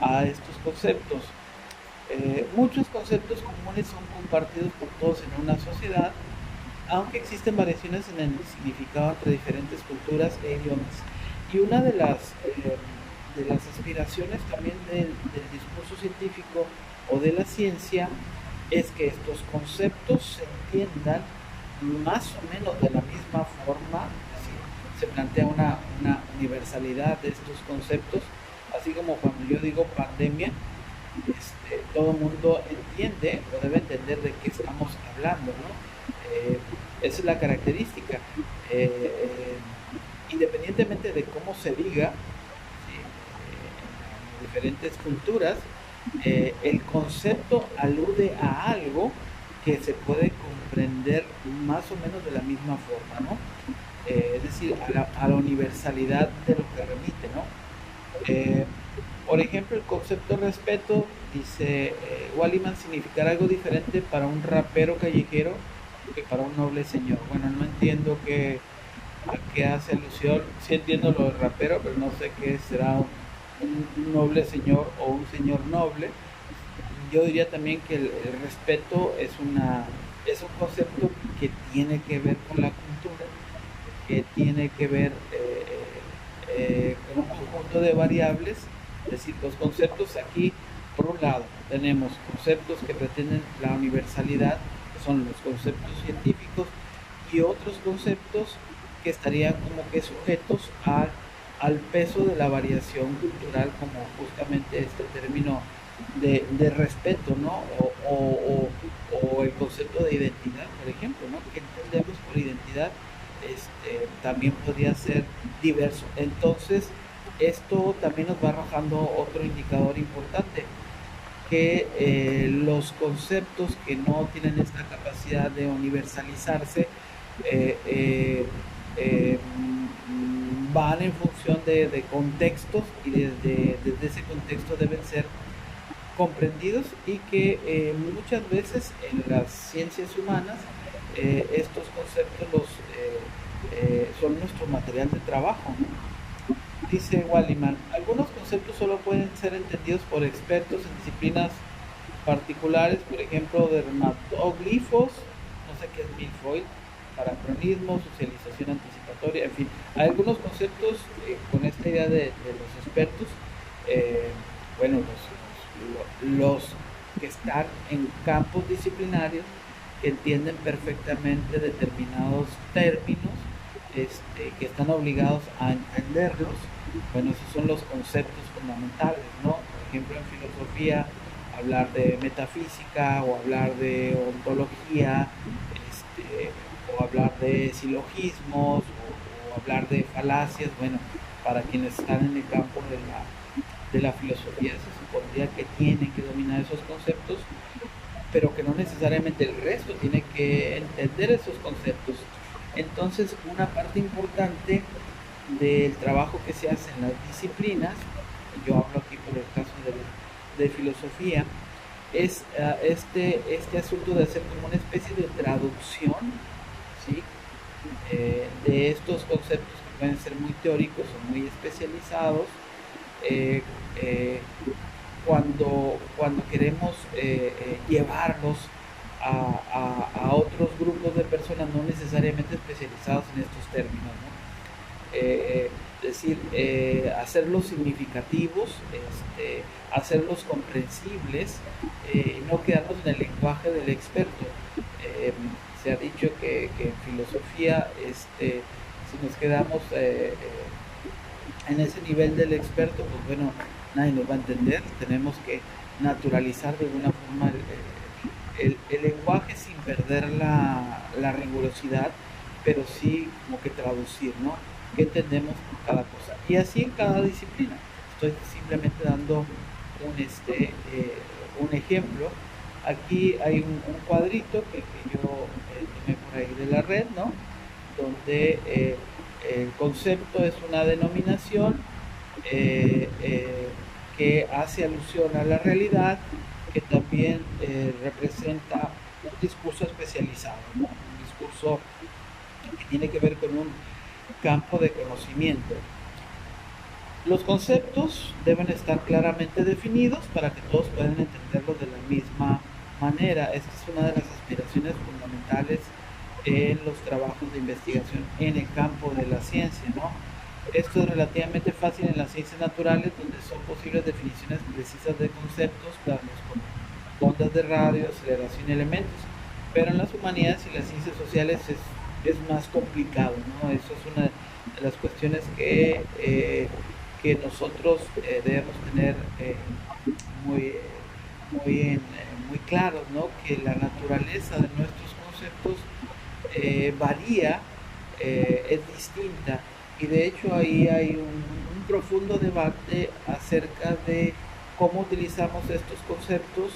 a estos conceptos. Muchos conceptos comunes son compartidos por todos en una sociedad, aunque existen variaciones en el significado entre diferentes culturas e idiomas. Y una de las aspiraciones también del discurso científico o de la ciencia es que estos conceptos se entiendan más o menos de la misma forma, es decir, se plantea una universalidad de estos conceptos, así como cuando yo digo pandemia, todo el mundo entiende o debe entender de qué estamos hablando, ¿no? Esa es la característica. Independientemente de cómo se diga, ¿sí? En diferentes culturas, el concepto alude a algo que se puede comprender más o menos de la misma forma, ¿no? Es decir, a la universalidad de lo que remite, ¿no? Por ejemplo, el concepto respeto, dice Walliman, significará algo diferente para un rapero callejero que para un noble señor. Bueno, no entiendo a qué hace alusión. Sí entiendo lo del rapero, pero no sé qué será un noble señor o un señor noble. Yo diría también que el respeto es un concepto que tiene que ver con la cultura, que tiene que ver con un conjunto de variables. Es decir, los conceptos aquí, por un lado, tenemos conceptos que pretenden la universalidad, que son los conceptos científicos, y otros conceptos que estarían como que sujetos al peso de la variación cultural, como justamente este término de respeto, ¿no? O el concepto de identidad, por ejemplo, ¿no? ¿Qué entendemos por identidad? También podría ser diverso. Entonces, esto también nos va arrojando otro indicador importante, que los conceptos que no tienen esta capacidad de universalizarse eh, eh, van en función de contextos, y desde ese contexto deben ser comprendidos, y que muchas veces en las ciencias humanas estos conceptos son nuestro material de trabajo, ¿no? Dice Walliman, algunos conceptos solo pueden ser entendidos por expertos en disciplinas particulares, por ejemplo, dermatoglifos, no sé qué es milfoil, paracronismo, socialización anticipatoria, en fin, hay algunos conceptos con esta idea de los expertos, eh, bueno, los que están en campos disciplinarios entienden perfectamente determinados términos, que están obligados a entenderlos. Bueno, esos son los conceptos fundamentales, ¿no? Por ejemplo, en filosofía, hablar de metafísica, o hablar de ontología, o hablar de silogismos, o hablar de falacias. Bueno, para quienes están en el campo de la filosofía se supondría que tienen que dominar esos conceptos, pero que no necesariamente el resto tiene que entender esos conceptos. Entonces, una parte importante del trabajo que se hace en las disciplinas, yo hablo aquí por el caso de filosofía, es este asunto de hacer como una especie de traducción, ¿sí? De estos conceptos que pueden ser muy teóricos o muy especializados, eh, eh, cuando queremos llevarlos a otros grupos de personas no necesariamente especializados en estos términos, ¿no? Es decir, hacerlos significativos, hacerlos comprensibles, no quedarnos en el lenguaje del experto. Eh, Se ha dicho que en filosofía, si nos quedamos en ese nivel del experto, pues bueno, nadie nos va a entender. Tenemos que naturalizar de alguna forma el lenguaje sin perder la rigurosidad, pero sí como que traducir, ¿no? ¿Qué entendemos por cada cosa? Y así en cada disciplina. Estoy simplemente dando un ejemplo. Aquí hay un cuadrito que yo tomé por ahí de la red, ¿no? Donde el concepto es una denominación que hace alusión a la realidad, que también representa un discurso especializado, ¿no? Un discurso que tiene que ver con un campo de conocimiento. Los conceptos deben estar claramente definidos para que todos puedan entenderlos de la misma manera. Esta es una de las aspiraciones fundamentales en los trabajos de investigación en el campo de la ciencia, ¿no? Esto es relativamente fácil en las ciencias naturales, donde son posibles definiciones precisas de conceptos, planos con ondas de radio, aceleración y elementos. Pero en las humanidades y las ciencias sociales es más complicado, ¿no? Eso es una de las cuestiones que nosotros debemos tener muy, muy claros, ¿no? Que la naturaleza de nuestros conceptos varía, es distinta, y de hecho ahí hay un profundo debate acerca de cómo utilizamos estos conceptos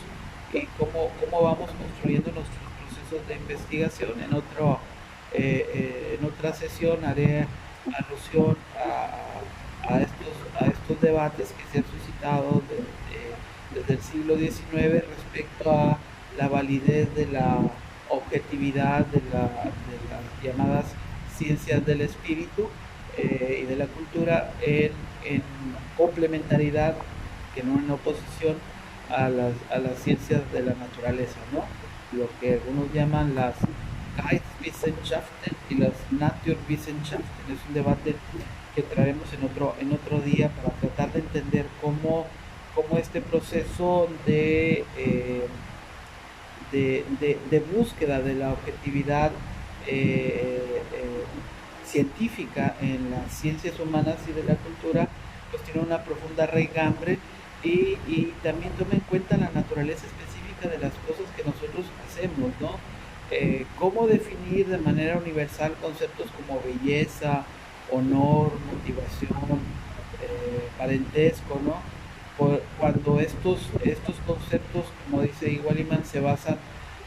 y cómo vamos construyendo nuestros procesos de investigación. En otra sesión haré alusión a estos debates que se han suscitado desde el siglo XIX respecto a la validez de la objetividad de las llamadas ciencias del espíritu y de la cultura en complementariedad, que no en oposición a las ciencias de la naturaleza, ¿no? Lo que algunos llaman las Geistwissenschaften y las Naturwissenschaften. Es un debate que traeremos en otro día para tratar de entender cómo este proceso de búsqueda de la objetividad científica en las ciencias humanas y de la cultura pues tiene una profunda raigambre y también toma en cuenta la naturaleza específica de las cosas que nosotros hacemos, ¿no? Cómo definir de manera universal conceptos como belleza, honor, motivación, parentesco, ¿no? Cuando estos conceptos, como dice Walliman, se basan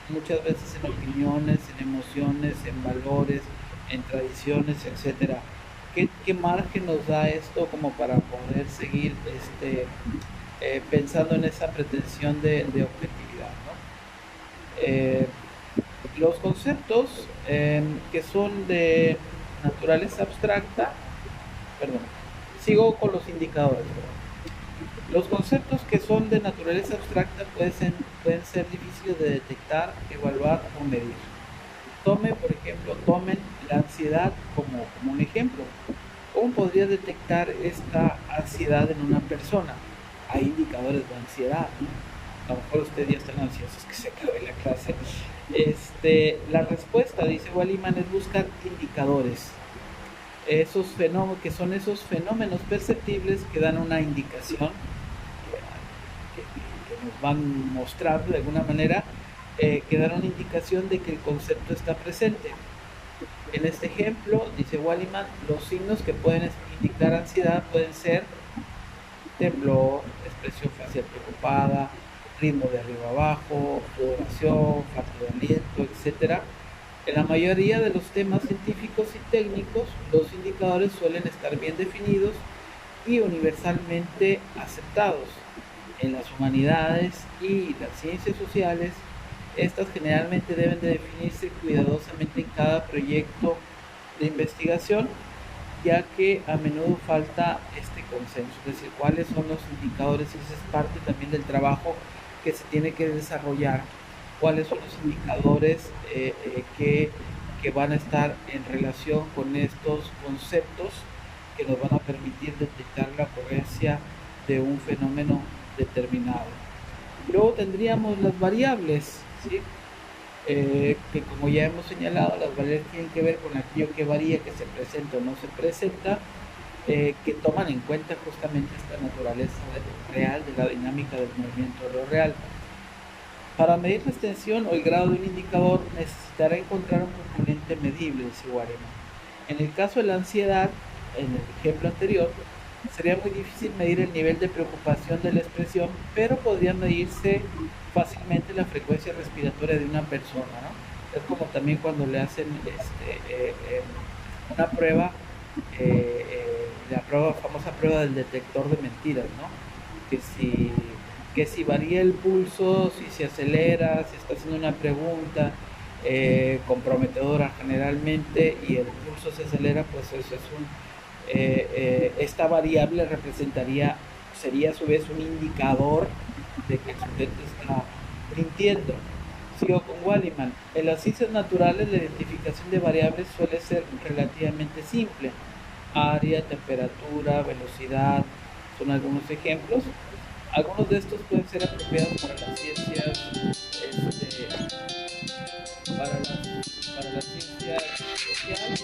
muchas veces en opiniones, en emociones, en valores, en tradiciones, etcétera. ¿Qué margen nos da esto como para poder seguir pensando en esa pretensión de objetividad, ¿no? Los conceptos que son de naturaleza abstracta, perdón, sigo con los indicadores, perdón. Los conceptos que son de naturaleza abstracta pueden ser difíciles de detectar, evaluar o medir. Tomen la ansiedad como un ejemplo. ¿Cómo podría detectar esta ansiedad en una persona? Hay indicadores de ansiedad, ¿no? A lo mejor ustedes ya están ansiosos que se acabe la clase. La respuesta, dice Walliman, es buscar indicadores. Esos fenómenos, que son esos fenómenos perceptibles que dan una indicación, que nos van mostrando de alguna manera, que dan una indicación de que el concepto está presente. En este ejemplo, dice Walliman, los signos que pueden indicar ansiedad pueden ser temblor, expresión facial preocupada, ritmo de arriba abajo, sudoración, falta de aliento, etc. En la mayoría de los temas científicos y técnicos, los indicadores suelen estar bien definidos y universalmente aceptados. En las humanidades y las ciencias sociales, estas generalmente deben de definirse cuidadosamente en cada proyecto de investigación, ya que a menudo falta este consenso, es decir, cuáles son los indicadores, y esa es parte también del trabajo que se tiene que desarrollar, cuáles son los indicadores que van a estar en relación con estos conceptos que nos van a permitir detectar la ocurrencia de un fenómeno determinado. Luego tendríamos las variables, ¿sí? Que como ya hemos señalado, las variables tienen que ver con aquello que varía, que se presenta o no se presenta, que toman en cuenta justamente esta naturaleza real de la dinámica del movimiento de lo real. Para medir la extensión o el grado de un indicador necesitará encontrar un componente medible, dice Walliman. En el caso de la ansiedad, en el ejemplo anterior, sería muy difícil medir el nivel de preocupación de la expresión, pero podría medirse fácilmente la frecuencia respiratoria de una persona, ¿no? Es como también cuando le hacen una prueba, la famosa prueba del detector de mentiras, ¿no? Que si varía el pulso, si se acelera, si está haciendo una pregunta comprometedora generalmente y el pulso se acelera, pues eso es esta variable sería a su vez un indicador de que el sujeto está mintiendo. Sigo con Walliman. En las ciencias naturales la identificación de variables suele ser relativamente simple. Área, temperatura, velocidad son algunos ejemplos. Algunos de estos pueden ser apropiados para las ciencias para las ciencias sociales.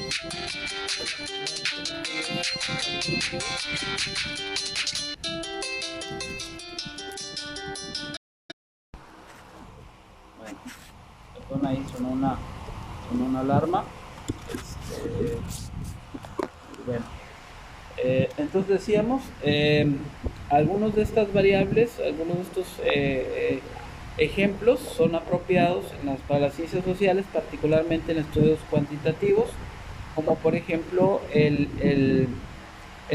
Bueno, perdón, ahí sonó una alarma. Bueno, entonces decíamos, algunos de estas variables, algunos de estos ejemplos son apropiados para las ciencias sociales, particularmente en estudios cuantitativos, como por ejemplo el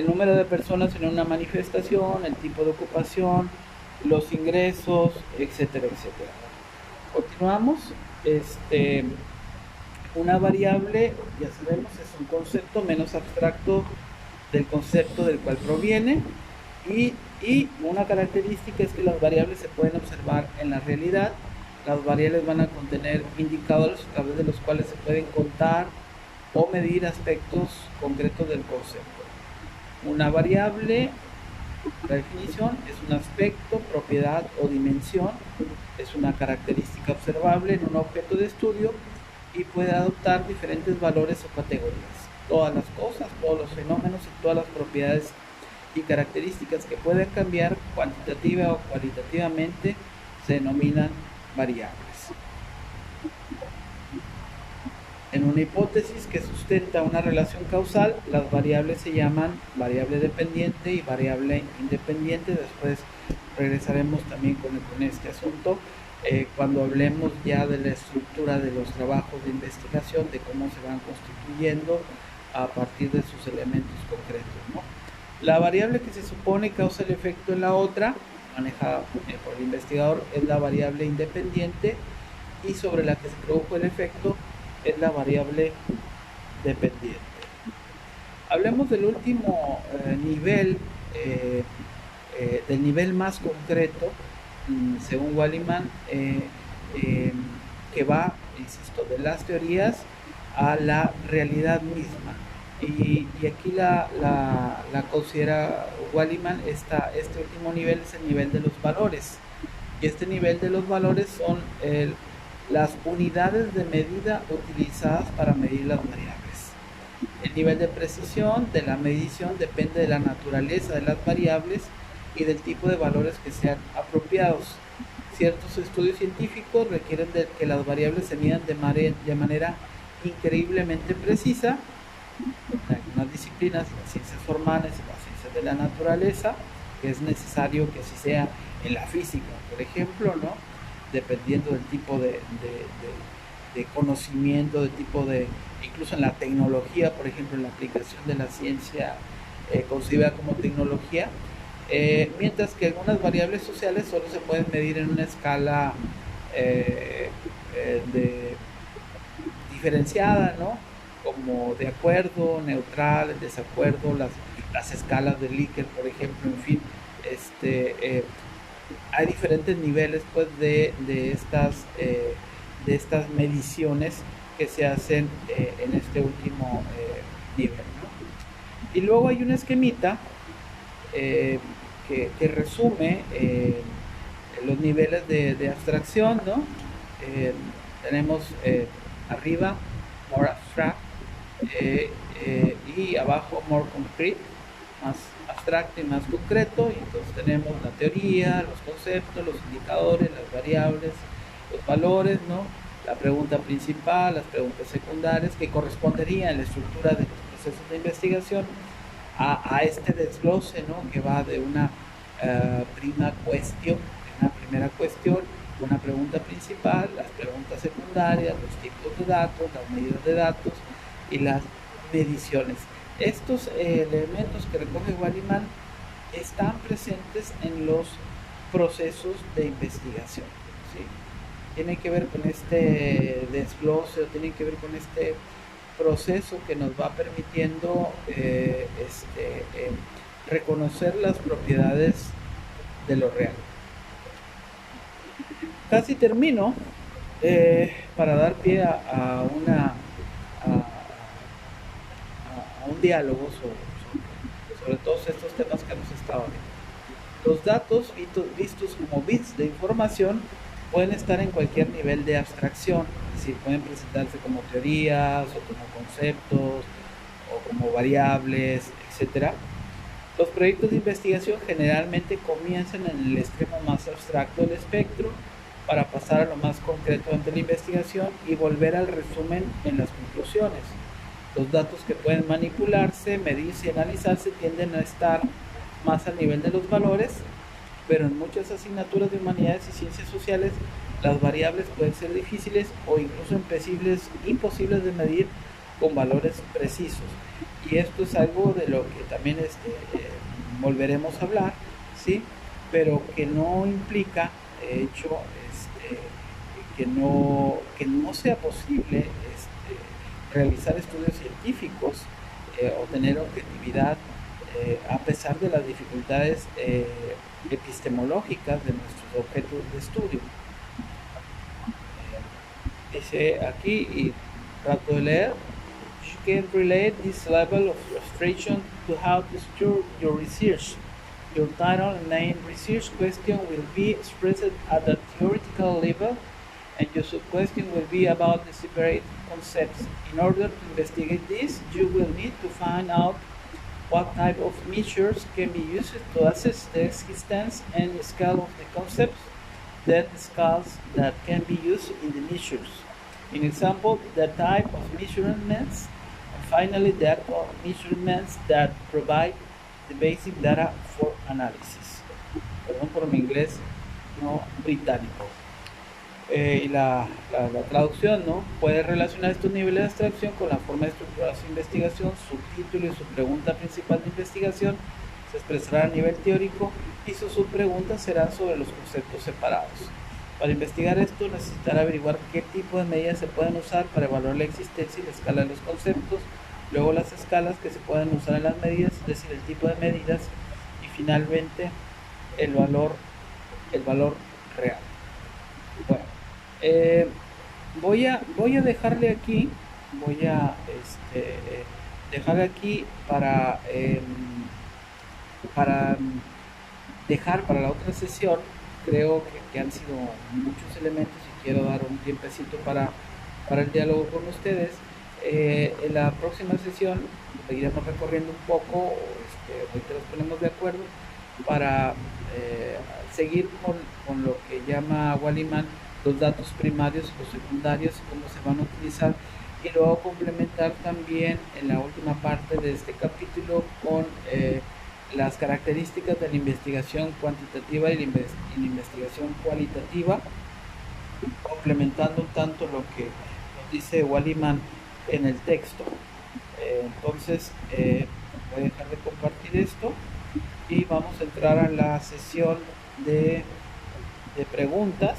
número de personas en una manifestación, el tipo de ocupación, los ingresos, etcétera, etcétera. Continuamos. Este, una variable, ya sabemos, es un concepto menos abstracto del concepto del cual proviene, y una característica es que las variables se pueden observar en la realidad. Las variables van a contener indicadores a través de los cuales se pueden contar o medir aspectos concretos del concepto. Una variable, la definición, es un aspecto, propiedad o dimensión, es una característica observable en un objeto de estudio y puede adoptar diferentes valores o categorías. Todas las cosas, todos los fenómenos y todas las propiedades y características que pueden cambiar cuantitativa o cualitativamente se denominan variables. En una hipótesis que sustenta una relación causal, las variables se llaman variable dependiente y variable independiente. Después regresaremos también con este asunto cuando hablemos ya de la estructura de los trabajos de investigación, de cómo se van constituyendo a partir de sus elementos concretos, ¿no? La variable que se supone causa el efecto en la otra, manejada por el investigador, es la variable independiente, y sobre la que se produjo el efecto es la variable dependiente. Hablemos del último nivel, del nivel más concreto, según Wallimann, que va, insisto, de las teorías a la realidad misma. Y aquí la considera Wallimann, este último nivel es el nivel de los valores. Y este nivel de los valores son las unidades de medida utilizadas para medir las variables. El nivel de precisión de la medición depende de la naturaleza de las variables y del tipo de valores que sean apropiados. Ciertos estudios científicos requieren de que las variables se midan de manera increíblemente precisa. En algunas disciplinas, las ciencias formales y las ciencias de la naturaleza, que es necesario que así sea en la física, por ejemplo, ¿no? Dependiendo del tipo de conocimiento, del tipo de, incluso en la tecnología, por ejemplo, en la aplicación de la ciencia concebida como tecnología, mientras que algunas variables sociales solo se pueden medir en una escala diferenciada, ¿no? Como de acuerdo, neutral, desacuerdo, las escalas de Likert, por ejemplo, en fin, hay diferentes niveles, pues, de estas mediciones que se hacen en este último nivel, ¿no? Y luego hay un esquemita que resume los niveles de abstracción, ¿no? Tenemos arriba more abstract, y abajo more concrete, más abstracto y más concreto. Y entonces tenemos la teoría, los conceptos, los indicadores, las variables, los valores, ¿no? La pregunta principal, las preguntas secundarias, que corresponderían en la estructura de los procesos de investigación a este desglose, ¿no? Que va de una primera cuestión, una pregunta principal, las preguntas secundarias, los tipos de datos, las medidas de datos y las mediciones. Estos elementos que recoge Wallimann están presentes en los procesos de investigación, ¿sí? Tienen que ver con este desglose, tienen que ver con este proceso que nos va permitiendo reconocer las propiedades de lo real. Casi termino para dar pie a un diálogo sobre todos estos temas que hemos estado viendo. Los datos vistos como bits de información pueden estar en cualquier nivel de abstracción, es decir, pueden presentarse como teorías o como conceptos o como variables, etc. Los proyectos de investigación generalmente comienzan en el extremo más abstracto del espectro para pasar a lo más concreto ante la investigación y volver al resumen en las conclusiones. Los datos que pueden manipularse, medirse y analizarse tienden a estar más al nivel de los valores, pero en muchas asignaturas de humanidades y ciencias sociales las variables pueden ser difíciles o incluso imposibles de medir con valores precisos. Y esto es algo de lo que también volveremos a hablar, ¿sí? Pero que no implica, de hecho, que no sea posible realizar estudios científicos o tener objetividad a pesar de las dificultades epistemológicas de nuestros objetos de estudio. Dice aquí, y trato de leer, you can relate this level of frustration to how to structure your research. Your title and main research question will be expressed at a theoretical level, and your sub-question will be about the separate concepts. In order to investigate this, you will need to find out what type of measures can be used to assess the existence and scale of the concepts, then scales that can be used in the measures. In example, the type of measurements, and finally the actual measurements that provide the basic data for analysis. Perdón por mi inglés no británico. Y la traducción, ¿no? Puede relacionar estos niveles de abstracción con la forma de estructurar su investigación, su título y su pregunta principal de investigación se expresará a nivel teórico y sus subpreguntas serán sobre los conceptos separados. Para investigar esto necesitará averiguar qué tipo de medidas se pueden usar para evaluar la existencia y la escala de los conceptos, luego las escalas que se pueden usar en las medidas, es decir, el tipo de medidas, y finalmente el valor real. Bueno, voy a dejarle aquí, dejarle aquí para dejar para la otra sesión. Creo que han sido muchos elementos y quiero dar un tiempecito para el diálogo con ustedes. En la próxima sesión seguiremos recorriendo un poco, ahorita nos ponemos de acuerdo para seguir con lo que llama Wallimann los datos primarios y los secundarios y cómo se van a utilizar, y luego complementar también en la última parte de este capítulo con las características de la investigación cuantitativa y la investigación cualitativa, complementando tanto lo que nos dice Wallimann en el texto. Entonces voy a dejar de compartir esto y vamos a entrar a la sesión de preguntas,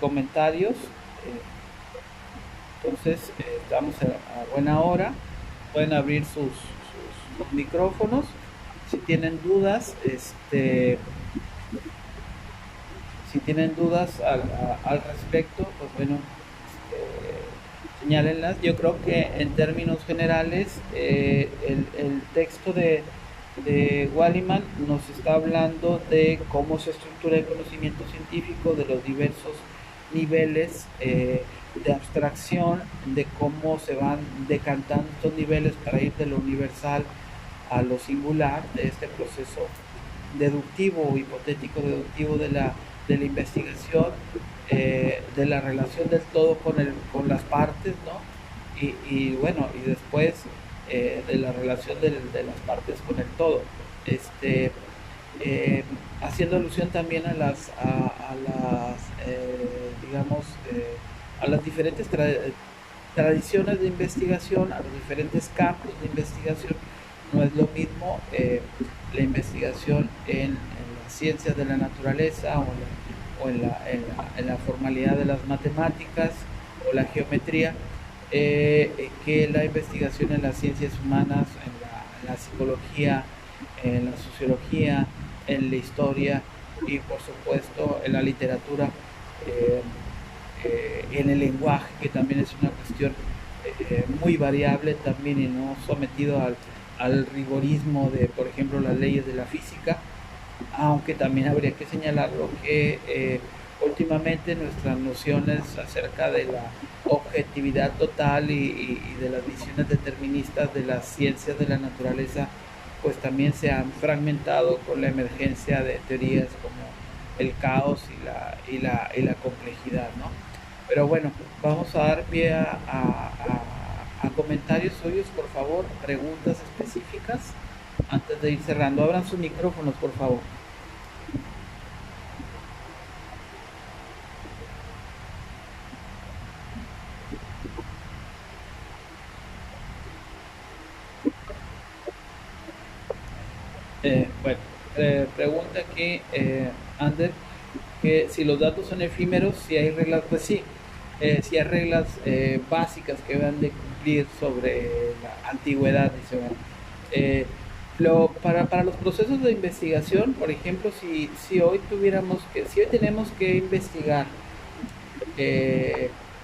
comentarios. Entonces estamos a buena hora, pueden abrir sus micrófonos si tienen dudas, si tienen dudas al respecto, pues bueno, señálenlas. Yo creo que en términos generales el texto de Wallimann nos está hablando de cómo se estructura el conocimiento científico, de los diversos niveles de abstracción, de cómo se van decantando estos niveles para ir de lo universal a lo singular, de este proceso deductivo, hipotético deductivo de la investigación, de la relación del todo con las partes, ¿no? Y bueno, y después de la relación de las partes con el todo, haciendo alusión también a las digamos, a las diferentes tradiciones de investigación, a los diferentes campos de investigación. No es lo mismo la investigación en las ciencias de la naturaleza o en la formalidad de las matemáticas o la geometría, que la investigación en las ciencias humanas, en la psicología, en la sociología, en la historia y por supuesto en la literatura, en el lenguaje, que también es una cuestión muy variable también y no sometido al rigorismo de, por ejemplo, las leyes de la física, aunque también habría que señalarlo que últimamente nuestras nociones acerca de la objetividad total y de las visiones deterministas de las ciencias de la naturaleza pues también se han fragmentado con la emergencia de teorías como el caos y la complejidad, ¿no? Pero bueno, vamos a dar pie a comentarios suyos, por favor, preguntas específicas antes de ir cerrando. Abran sus micrófonos, por favor. Bueno, pregunta aquí, Ander, que si los datos son efímeros, si hay reglas, pues sí, si hay reglas básicas que deben de cumplir sobre la antigüedad, dice, bueno. Para los procesos de investigación, por ejemplo, si hoy si hoy tenemos que investigar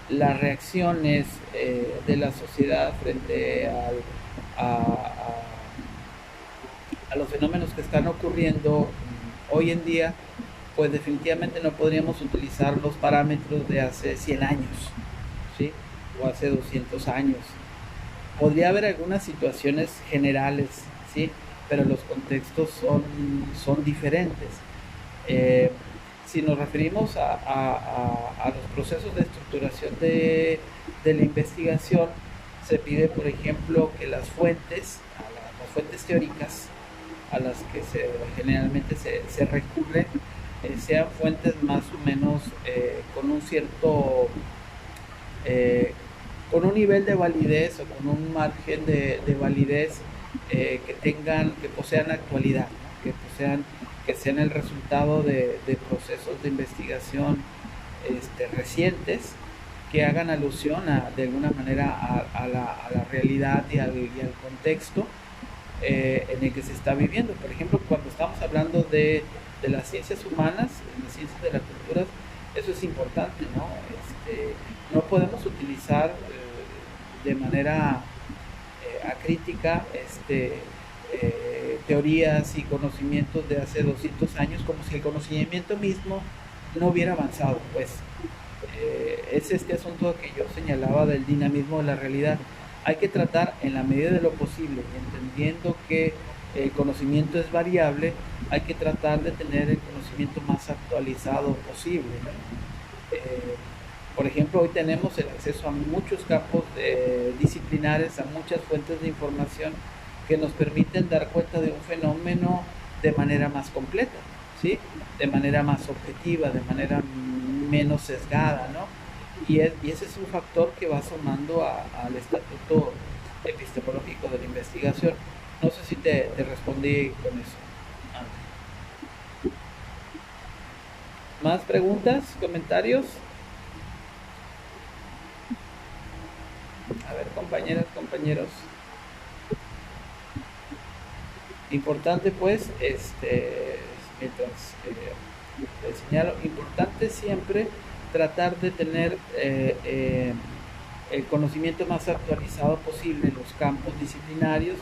las reacciones de la sociedad frente a los fenómenos que están ocurriendo hoy en día, pues definitivamente no podríamos utilizar los parámetros de hace 100 años, ¿sí? O hace 200 años. Podría haber algunas situaciones generales, ¿sí? Pero los contextos son diferentes. Eh, si nos referimos a los procesos de estructuración de la investigación, se pide, por ejemplo, que las fuentes teóricas a las que generalmente se recurre, sean fuentes más o menos con un cierto, con un nivel de validez o con un margen de validez que posean actualidad, ¿no? Que sean el resultado de procesos de investigación recientes, que hagan alusión de alguna manera a la realidad y al contexto en el que se está viviendo. Por ejemplo, cuando estamos hablando de las ciencias humanas, las ciencias de la cultura, eso es importante, ¿no? No podemos utilizar de manera acrítica teorías y conocimientos de hace 200 años como si el conocimiento mismo no hubiera avanzado, pues. Es este asunto que yo señalaba del dinamismo de la realidad. Hay que tratar en la medida de lo posible, y entendiendo que el conocimiento es variable, hay que tratar de tener el conocimiento más actualizado posible, ¿no? Por ejemplo, hoy tenemos el acceso a muchos campos disciplinares, a muchas fuentes de información que nos permiten dar cuenta de un fenómeno de manera más completa, ¿sí? De manera más objetiva, de manera menos sesgada, ¿no? Y ese es un factor que va sumando al estatuto epistemológico de la investigación. No sé si te respondí con eso. ¿Más preguntas? ¿Comentarios? A ver, compañeras, compañeros. Importante, pues, mientras les señalo, importante siempre tratar de tener el conocimiento más actualizado posible en los campos disciplinarios.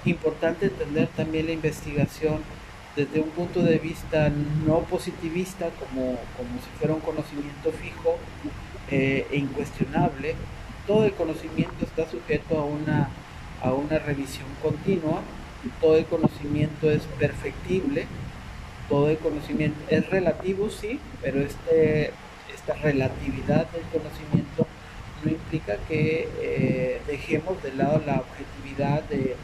Importante entender también la investigación desde un punto de vista no positivista, como si fuera un conocimiento fijo e incuestionable. Todo el conocimiento está sujeto a una revisión continua, todo el conocimiento es perfectible, todo el conocimiento es relativo, sí, pero esta relatividad del conocimiento no implica que dejemos de lado la objetividad de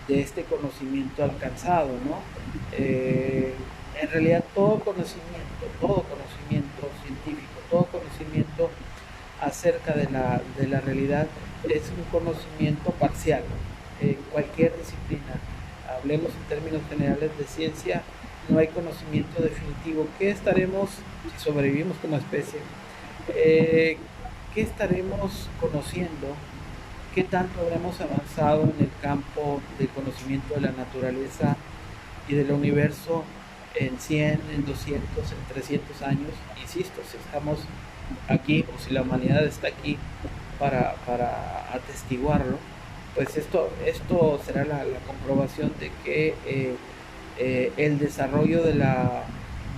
este conocimiento alcanzado, ¿no? En realidad todo conocimiento científico, todo conocimiento acerca de la realidad es un conocimiento parcial. En cualquier disciplina, hablemos en términos generales de ciencia, no hay conocimiento definitivo. ¿Qué estaremos, si sobrevivimos como especie, qué estaremos conociendo? ¿Qué tanto habremos avanzado en el campo del conocimiento de la naturaleza y del universo en 100, en 200, en 300 años? Insisto, si estamos aquí o si la humanidad está aquí para atestiguarlo, pues esto será la comprobación de que el desarrollo de la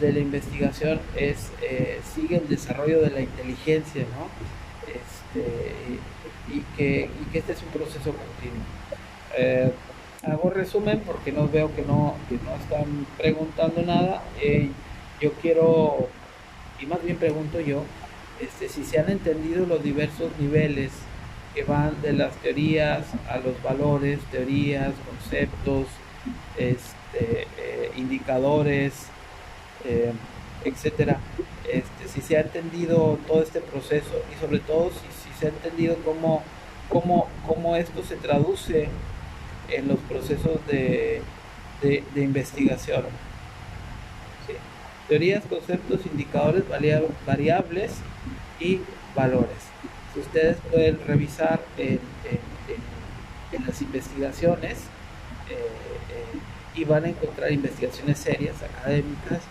investigación sigue el desarrollo de la inteligencia, ¿no? Y que este es un proceso continuo. Hago resumen porque no veo que no están preguntando nada. Yo quiero, y más bien pregunto yo, si se han entendido los diversos niveles que van de las teorías a los valores, teorías, conceptos, indicadores, etcétera. Si se ha entendido todo este proceso y sobre todo si se ha entendido cómo esto se traduce en los procesos de investigación. ¿Sí? teorías, conceptos, indicadores, variables y valores. Si ustedes pueden revisar en las investigaciones y van a encontrar investigaciones serias, académicas,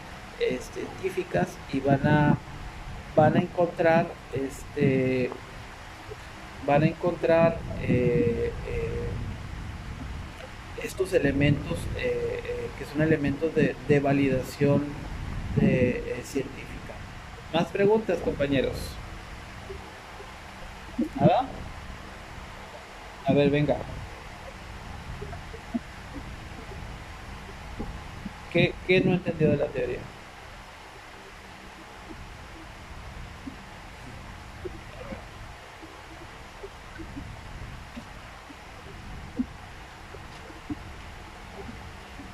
científicas, y van a encontrar estos elementos que son elementos de validación científica. ¿Más preguntas, compañeros? ¿Nada? A ver, venga. ¿Qué no entendió de la teoría?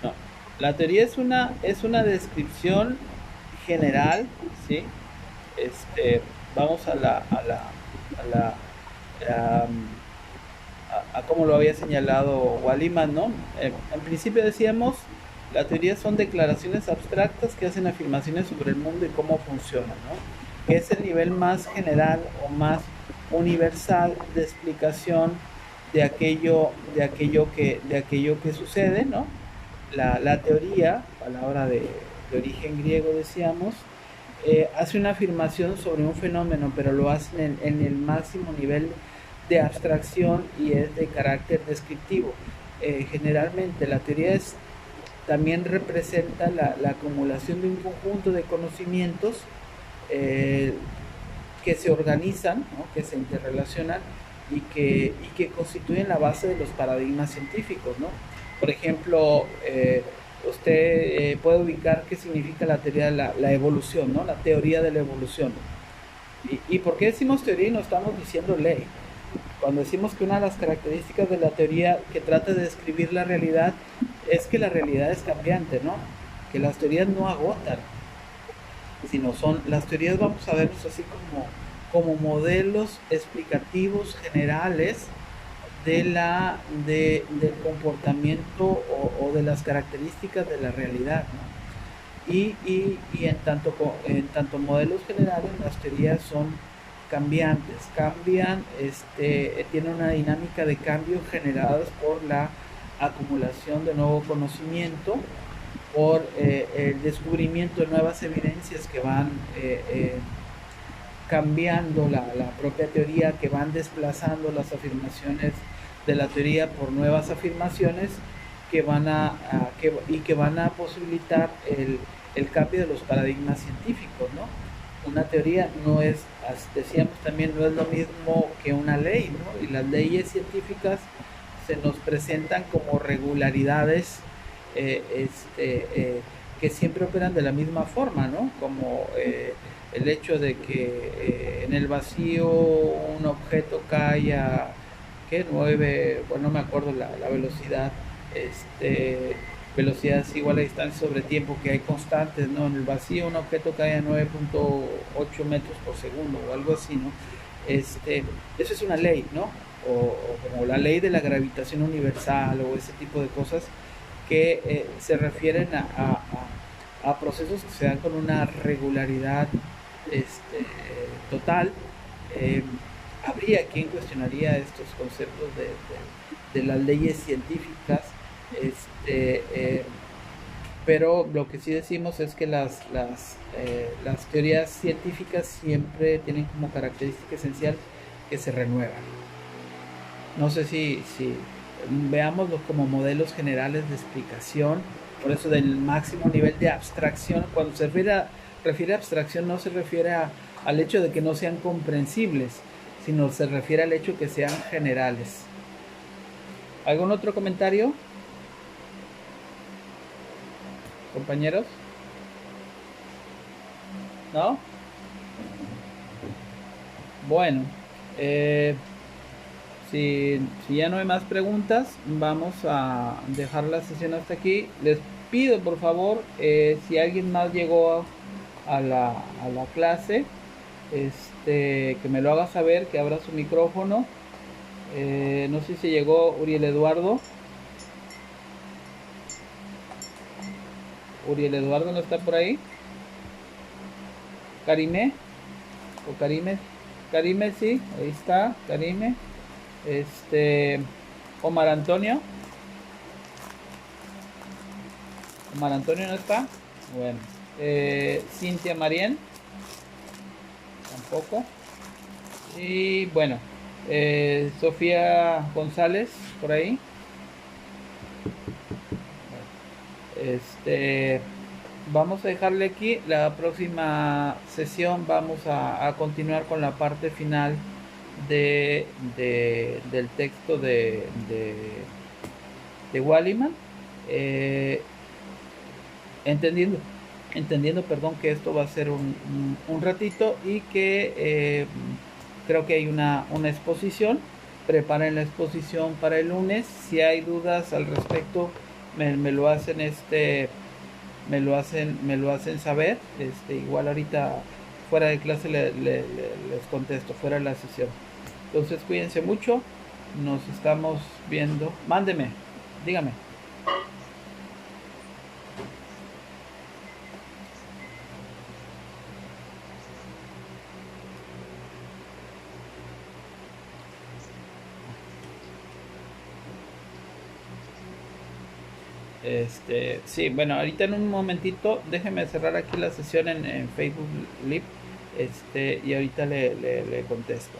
No. La teoría es una descripción general, ¿sí? Vamos a como lo había señalado Waliman, ¿no? En principio decíamos, la teoría son declaraciones abstractas que hacen afirmaciones sobre el mundo y cómo funciona, ¿no? Que es el nivel más general o más universal de explicación de aquello que sucede, ¿no? La teoría, palabra de origen griego decíamos, hace una afirmación sobre un fenómeno, pero lo hace en el máximo nivel de abstracción y es de carácter descriptivo. Generalmente la teoría también representa la acumulación de un conjunto de conocimientos que se organizan, ¿no? Que se interrelacionan y que constituyen la base de los paradigmas científicos, ¿no? Por ejemplo, usted puede ubicar qué significa la teoría de la evolución, ¿no? La teoría de la evolución. ¿Y por qué decimos teoría y no estamos diciendo ley? Cuando decimos que una de las características de la teoría que trata de describir la realidad es que la realidad es cambiante, ¿no? Que las teorías no agotan, sino las teorías, vamos a verlos así como modelos explicativos generales del comportamiento o de las características de la realidad, ¿no? Y en tanto modelos generales, las teorías son cambiantes, tienen una dinámica de cambio generadas por la acumulación de nuevo conocimiento, por el descubrimiento de nuevas evidencias que van cambiando la propia teoría, que van desplazando las afirmaciones de la teoría por nuevas afirmaciones que van a posibilitar el cambio de los paradigmas científicos, ¿no? Una teoría no es, decíamos también, no es lo mismo que una ley, ¿no? Y las leyes científicas se nos presentan como regularidades que siempre operan de la misma forma, ¿no? Como el hecho de que en el vacío un objeto cae a 9, bueno, no me acuerdo la velocidad, velocidad es igual a distancia sobre tiempo, que hay constantes, ¿no? En el vacío un objeto cae a 9.8 metros por segundo o algo así, ¿no? Eso es una ley, ¿no? O como la ley de la gravitación universal o ese tipo de cosas que se refieren a procesos que se dan con una regularidad total. Habría quien cuestionaría estos conceptos de las leyes científicas, pero lo que sí decimos es que las teorías científicas siempre tienen como característica esencial que se renuevan. No sé si veámoslo como modelos generales de explicación, por eso del máximo nivel de abstracción. Cuando se refiere a abstracción, no se refiere al hecho de que no sean comprensibles, sino se refiere al hecho que sean generales. ¿Algún otro comentario, compañeros? ¿No? Bueno, si ya no hay más preguntas, vamos a dejar la sesión hasta aquí. Les pido por favor, si alguien más llegó a la clase, que me lo haga saber, que abra su micrófono. No sé si llegó Uriel Eduardo. Uriel Eduardo no está por ahí. Karime o Karime. Karime, sí, ahí está, Karime. Omar Antonio. Omar Antonio no está. Bueno. Cintia Marien. Tampoco. Y bueno. Sofía González, por ahí. Vamos a dejarle aquí. La próxima sesión vamos a continuar con la parte final del texto de Walliman. Entendiendo, perdón, que esto va a ser un ratito y que creo que hay una exposición. Preparen la exposición para el lunes. Si hay dudas al respecto, me lo hacen me lo hacen saber. Igual ahorita fuera de clase les contesto, fuera de la sesión. Entonces cuídense mucho. Nos estamos viendo. Mándeme, dígame. Sí, bueno, ahorita en un momentito, déjenme cerrar aquí la sesión en Facebook Live, y ahorita le contesto.